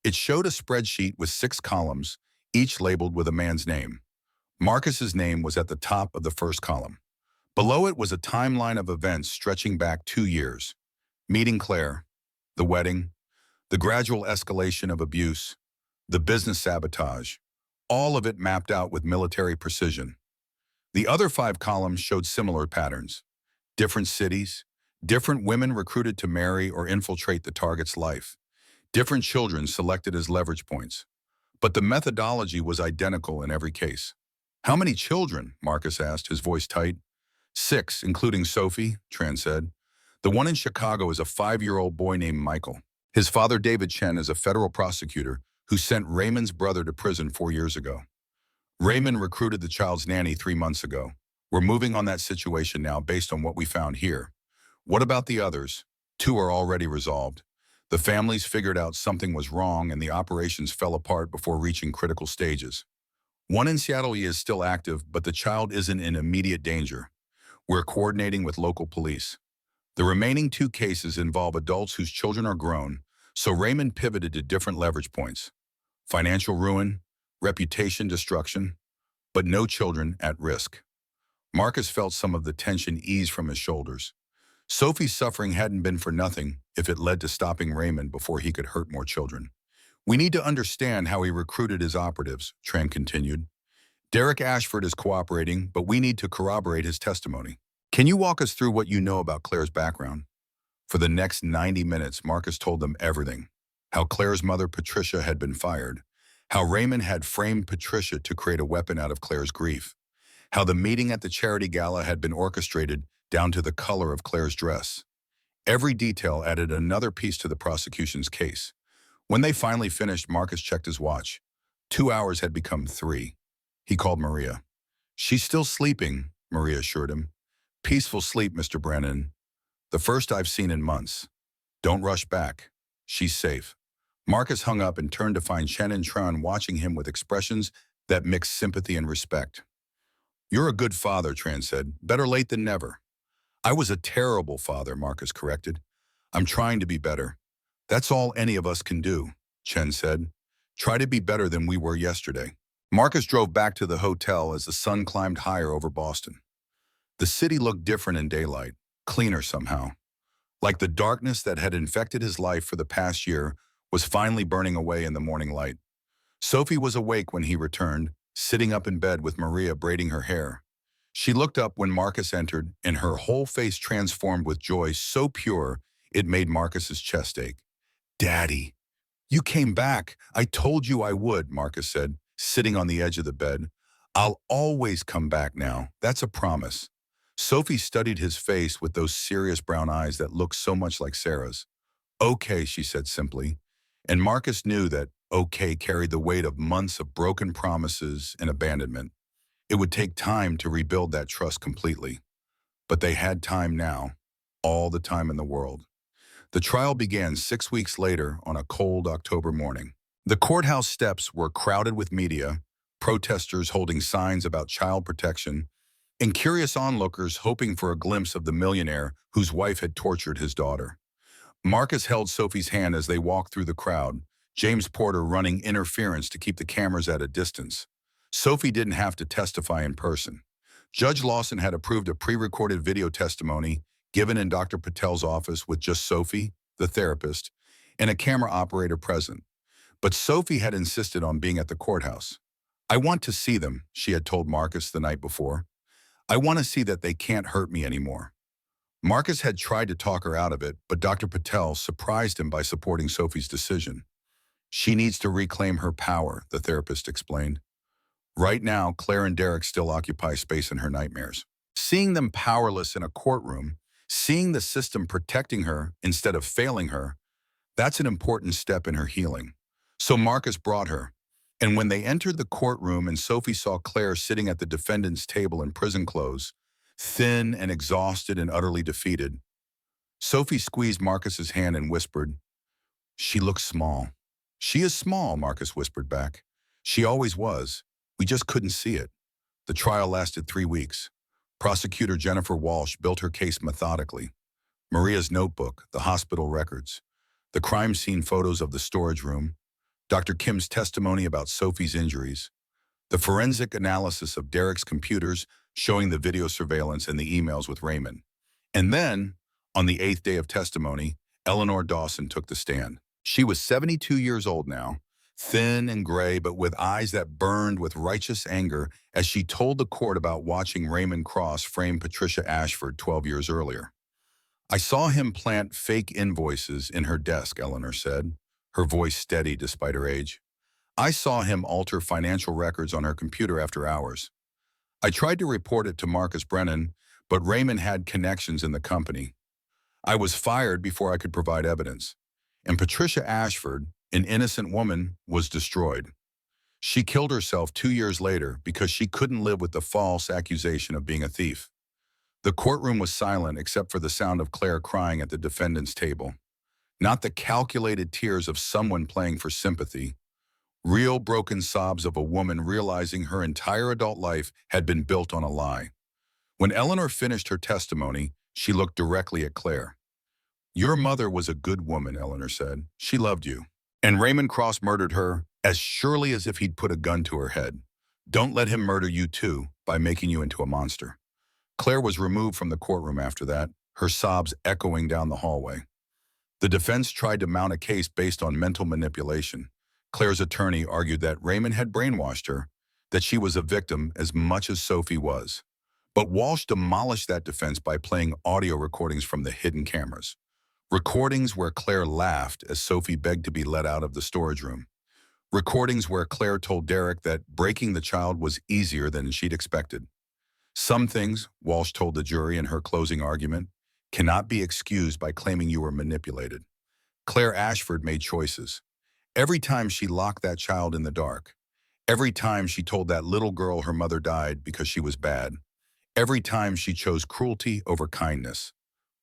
It showed a spreadsheet with 6 columns, each labeled with a man's name. Marcus's name was at the top of the first column. Below it was a timeline of events stretching back 2 years. Meeting Claire, the wedding, the gradual escalation of abuse, the business sabotage, all of it mapped out with military precision. The other 5 columns showed similar patterns. Different cities, different women recruited to marry or infiltrate the target's life, different children selected as leverage points. But the methodology was identical in every case. "How many children?" Marcus asked, his voice tight. "6, including Sophie," Tran said. "The one in Chicago is a 5-year-old boy named Michael. His father, David Chen, is a federal prosecutor who sent Raymond's brother to prison 4 years ago. Raymond recruited the child's nanny 3 months ago. We're moving on that situation now based on what we found here. What about the others? 2 are already resolved. The families figured out something was wrong and the operations fell apart before reaching critical stages. One in Seattle is still active, but the child isn't in immediate danger. We're coordinating with local police. The remaining 2 cases involve adults whose children are grown, so Raymond pivoted to different leverage points. Financial ruin, reputation destruction, but no children at risk." Marcus felt some of the tension ease from his shoulders. Sophie's suffering hadn't been for nothing if it led to stopping Raymond before he could hurt more children. "We need to understand how he recruited his operatives," Tran continued. "Derek Ashford is cooperating, but we need to corroborate his testimony. Can you walk us through what you know about Claire's background?" For the next 90 minutes, Marcus told them everything. How Claire's mother, Patricia, had been fired. How Raymond had framed Patricia to create a weapon out of Claire's grief. How the meeting at the charity gala had been orchestrated down to the color of Claire's dress. Every detail added another piece to the prosecution's case. When they finally finished, Marcus checked his watch. 2 hours had become 3. He called Maria. "She's still sleeping," Maria assured him. "Peaceful sleep, Mr. Brennan. The first I've seen in months. Don't rush back. She's safe." Marcus hung up and turned to find Chen and Tran watching him with expressions that mixed sympathy and respect. "You're a good father," Tran said. "Better late than never." "I was a terrible father," Marcus corrected. "I'm trying to be better." "That's all any of us can do," Chen said. "Try to be better than we were yesterday." Marcus drove back to the hotel as the sun climbed higher over Boston. The city looked different in daylight, cleaner somehow. Like the darkness that had infected his life for the past year was finally burning away in the morning light. Sophie was awake when he returned, sitting up in bed with Maria braiding her hair. She looked up when Marcus entered, and her whole face transformed with joy so pure it made Marcus's chest ache. "Daddy, you came back. I told you I would," Marcus said, sitting on the edge of the bed. "I'll always come back now. That's a promise." Sophie studied his face with those serious brown eyes that looked so much like Sarah's. "Okay," she said simply. And Marcus knew that okay carried the weight of months of broken promises and abandonment. It would take time to rebuild that trust completely. But they had time now, all the time in the world. The trial began 6 weeks later on a cold October morning. The courthouse steps were crowded with media, protesters holding signs about child protection, and curious onlookers hoping for a glimpse of the millionaire whose wife had tortured his daughter. Marcus held Sophie's hand as they walked through the crowd, James Porter running interference to keep the cameras at a distance. Sophie didn't have to testify in person. Judge Lawson had approved a pre-recorded video testimony given in Dr. Patel's office with just Sophie, the therapist, and a camera operator present. But Sophie had insisted on being at the courthouse. "I want to see them," she had told Marcus the night before. "I want to see that they can't hurt me anymore." Marcus had tried to talk her out of it, but Dr. Patel surprised him by supporting Sophie's decision. She needs to reclaim her power, the therapist explained. Right now, Claire and Derek still occupy space in her nightmares. Seeing them powerless in a courtroom, seeing the system protecting her instead of failing her, that's an important step in her healing. So Marcus brought her. And when they entered the courtroom and Sophie saw Claire sitting at the defendant's table in prison clothes, thin and exhausted and utterly defeated, Sophie squeezed Marcus's hand and whispered, "She looks small." "She is small," Marcus whispered back. "She always was. We just couldn't see it." The trial lasted 3 weeks. Prosecutor Jennifer Walsh built her case methodically. Maria's notebook, the hospital records, the crime scene photos of the storage room, Dr. Kim's testimony about Sophie's injuries, the forensic analysis of Derek's computers showing the video surveillance and the emails with Raymond. And then, on the 8th day of testimony, Eleanor Dawson took the stand. She was 72 years old now, thin and gray, but with eyes that burned with righteous anger as she told the court about watching Raymond Cross frame Patricia Ashford 12 years earlier. "I saw him plant fake invoices in her desk," Eleanor said, her voice steady despite her age. "I saw him alter financial records on her computer after hours. I tried to report it to Marcus Brennan, but Raymond had connections in the company. I was fired before I could provide evidence. And Patricia Ashford, an innocent woman, was destroyed. She killed herself 2 years later because she couldn't live with the false accusation of being a thief." The courtroom was silent except for the sound of Claire crying at the defendant's table. Not the calculated tears of someone playing for sympathy. Real broken sobs of a woman realizing her entire adult life had been built on a lie. When Eleanor finished her testimony, she looked directly at Claire. "Your mother was a good woman," Eleanor said. "She loved you. And Raymond Cross murdered her as surely as if he'd put a gun to her head. Don't let him murder you too by making you into a monster." Claire was removed from the courtroom after that, her sobs echoing down the hallway. The defense tried to mount a case based on mental manipulation. Claire's attorney argued that Raymond had brainwashed her, that she was a victim as much as Sophie was. But Walsh demolished that defense by playing audio recordings from the hidden cameras. Recordings where Claire laughed as Sophie begged to be let out of the storage room. Recordings where Claire told Derek that breaking the child was easier than she'd expected. "Some things," Walsh told the jury in her closing argument, "cannot be excused by claiming you were manipulated." Claire Ashford made choices. Every time she locked that child in the dark. Every time she told that little girl her mother died because she was bad. Every time she chose cruelty over kindness.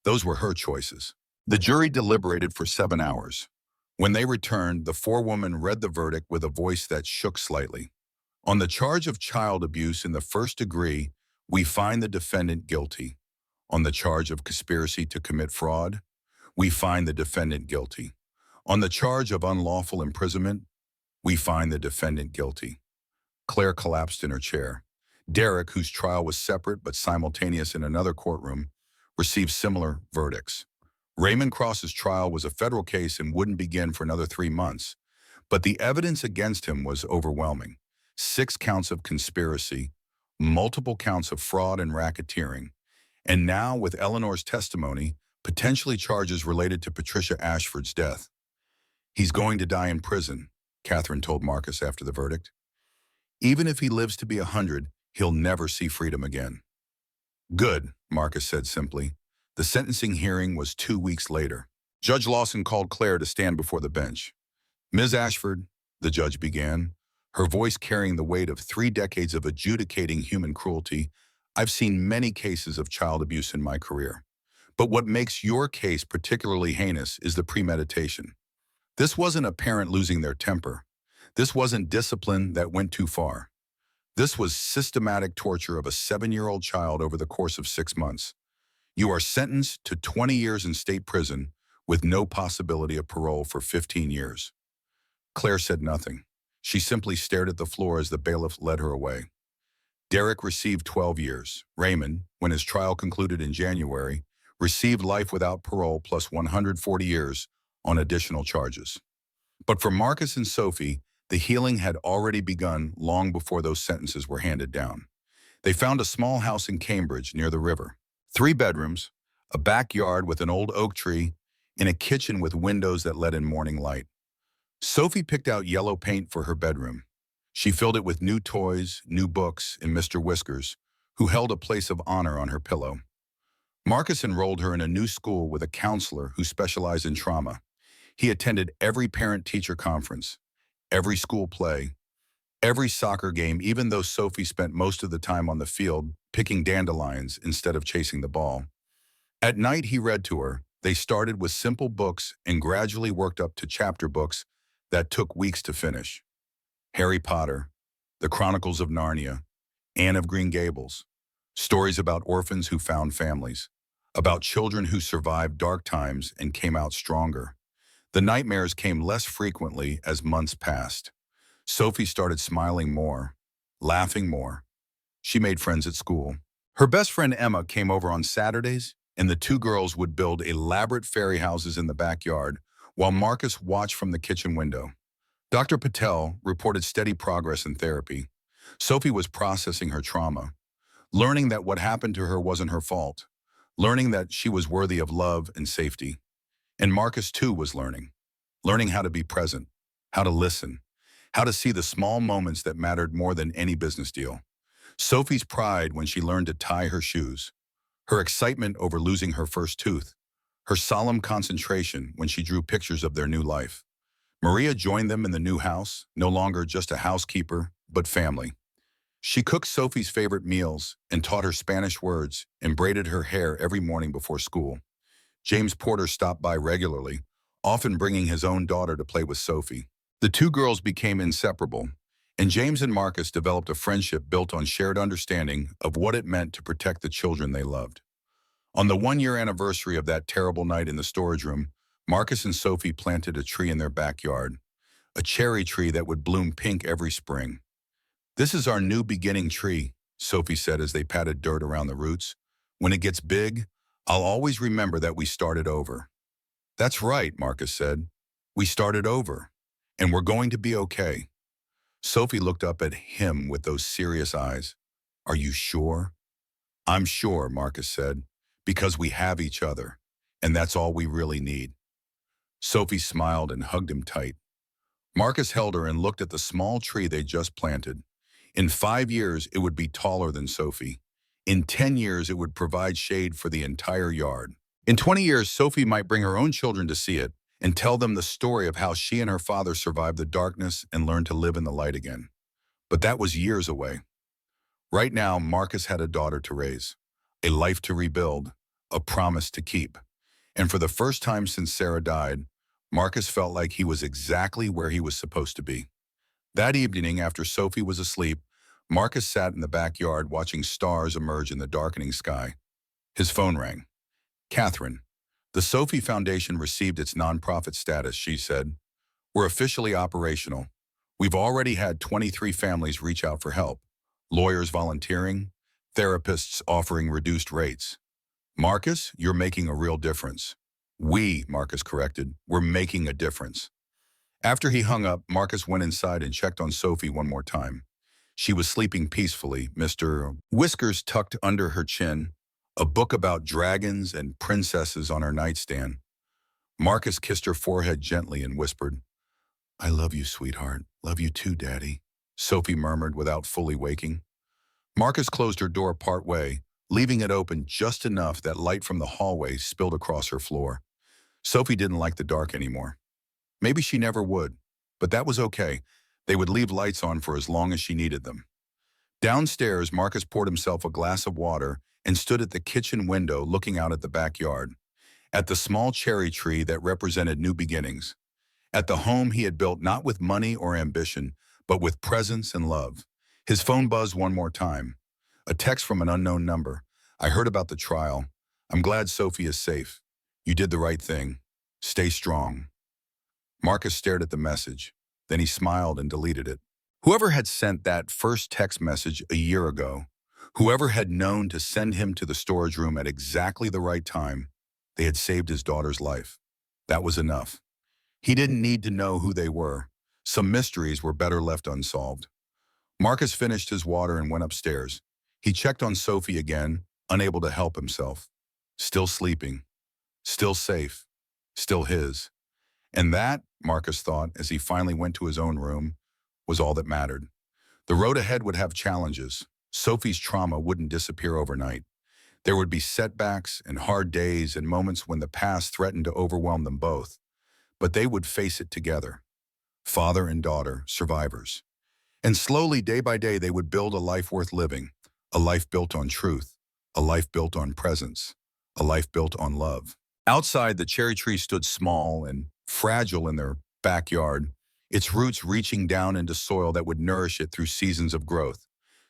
Those were her choices. The jury deliberated for 7 hours. When they returned, the forewoman read the verdict with a voice that shook slightly. "On the charge of child abuse in the first degree, we find the defendant guilty. On the charge of conspiracy to commit fraud, we find the defendant guilty. On the charge of unlawful imprisonment, we find the defendant guilty." Claire collapsed in her chair. Derek, whose trial was separate but simultaneous in another courtroom, received similar verdicts. Raymond Cross's trial was a federal case and wouldn't begin for another 3 months, but the evidence against him was overwhelming. 6 counts of conspiracy, multiple counts of fraud and racketeering, and now, with Eleanor's testimony, potentially charges related to Patricia Ashford's death. "He's going to die in prison," Catherine told Marcus after the verdict. "Even if he lives to be 100, he'll never see freedom again." "Good," Marcus said simply. The sentencing hearing was 2 weeks later. Judge Lawson called Claire to stand before the bench. "Ms. Ashford," the judge began, her voice carrying the weight of 3 decades of adjudicating human cruelty, "I've seen many cases of child abuse in my career. But what makes your case particularly heinous is the premeditation. This wasn't a parent losing their temper. This wasn't discipline that went too far. This was systematic torture of a 7-year-old child over the course of 6 months. You are sentenced to 20 years in state prison with no possibility of parole for 15 years. Claire said nothing. She simply stared at the floor as the bailiff led her away. Derek received 12 years. Raymond, when his trial concluded in January, received life without parole plus 140 years on additional charges. But for Marcus and Sophie, the healing had already begun long before those sentences were handed down. They found a small house in Cambridge near the river. 3 bedrooms, a backyard with an old oak tree, and a kitchen with windows that let in morning light. Sophie picked out yellow paint for her bedroom. She filled it with new toys, new books, and Mr. Whiskers, who held a place of honor on her pillow. Marcus enrolled her in a new school with a counselor who specialized in trauma. He attended every parent-teacher conference, every school play, every soccer game, even though Sophie spent most of the time on the field picking dandelions instead of chasing the ball. At night, he read to her. They started with simple books and gradually worked up to chapter books that took weeks to finish. Harry Potter, The Chronicles of Narnia, Anne of Green Gables, stories about orphans who found families, about children who survived dark times and came out stronger. The nightmares came less frequently as months passed. Sophie started smiling more, laughing more. She made friends at school. Her best friend Emma came over on Saturdays, and the two girls would build elaborate fairy houses in the backyard while Marcus watched from the kitchen window. Dr. Patel reported steady progress in therapy. Sophie was processing her trauma, learning that what happened to her wasn't her fault, learning that she was worthy of love and safety. And Marcus, too, was learning how to be present, how to listen, how to see the small moments that mattered more than any business deal. Sophie's pride when she learned to tie her shoes, her excitement over losing her first tooth, her solemn concentration when she drew pictures of their new life. Maria joined them in the new house, no longer just a housekeeper, but family. She cooked Sophie's favorite meals and taught her Spanish words and braided her hair every morning before school. James Porter stopped by regularly, often bringing his own daughter to play with Sophie. The two girls became inseparable, and James and Marcus developed a friendship built on shared understanding of what it meant to protect the children they loved. On the one-year anniversary of that terrible night in the storage room, Marcus and Sophie planted a tree in their backyard, a cherry tree that would bloom pink every spring. "This is our new beginning tree," Sophie said as they patted dirt around the roots. "When it gets big, I'll always remember that we started over." "That's right," Marcus said. "We started over, and we're going to be okay." Sophie looked up at him with those serious eyes. "Are you sure?" "I'm sure," Marcus said, "because we have each other, and that's all we really need." Sophie smiled and hugged him tight. Marcus held her and looked at the small tree they just planted. In 5 years, it would be taller than Sophie. In 10 years, it would provide shade for the entire yard. In 20 years, Sophie might bring her own children to see it and tell them the story of how she and her father survived the darkness and learned to live in the light again. But that was years away. Right now, Marcus had a daughter to raise, a life to rebuild, a promise to keep. And for the first time since Sarah died, Marcus felt like he was exactly where he was supposed to be. That evening, after Sophie was asleep, Marcus sat in the backyard watching stars emerge in the darkening sky. His phone rang. "Catherine, the Sophie Foundation received its nonprofit status," she said. "We're officially operational. We've already had 23 families reach out for help. Lawyers volunteering, therapists offering reduced rates. Marcus, you're making a real difference." Marcus corrected, "we're making a difference." After he hung up, Marcus went inside and checked on Sophie one more time. She was sleeping peacefully, Mr. Whiskers tucked under her chin, a book about dragons and princesses on her nightstand. Marcus kissed her forehead gently and whispered, "I love you, sweetheart. Love you too, Daddy," Sophie murmured without fully waking. Marcus closed her door partway, leaving it open just enough that light from the hallway spilled across her floor. Sophie didn't like the dark anymore. Maybe she never would, but that was okay. They would leave lights on for as long as she needed them. Downstairs, Marcus poured himself a glass of water and stood at the kitchen window looking out at the backyard, at the small cherry tree that represented new beginnings, at the home he had built not with money or ambition, but with presence and love. His phone buzzed one more time. A text from an unknown number. "I heard about the trial. I'm glad Sophie is safe. You did the right thing. Stay strong." Marcus stared at the message. Then he smiled and deleted it. Whoever had sent that first text message a year ago, whoever had known to send him to the storage room at exactly the right time, they had saved his daughter's life. That was enough. He didn't need to know who they were. Some mysteries were better left unsolved. Marcus finished his water and went upstairs. He checked on Sophie again, unable to help himself. still sleeping, still safe, still his. And that, Marcus thought as he finally went to his own room, was all that mattered. The road ahead would have challenges. Sophie's trauma wouldn't disappear overnight. There would be setbacks and hard days and moments when the past threatened to overwhelm them both. But they would face it together. Father and daughter, survivors. And slowly, day by day, they would build a life worth living, a life built on truth, a life built on presence, a life built on love. Outside, the cherry tree stood small and fragile in their backyard, its roots reaching down into soil that would nourish it through seasons of growth.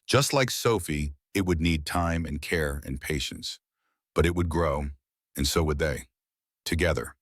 Just like Sophie, it would need time and care and patience. But it would grow, and so would they, together.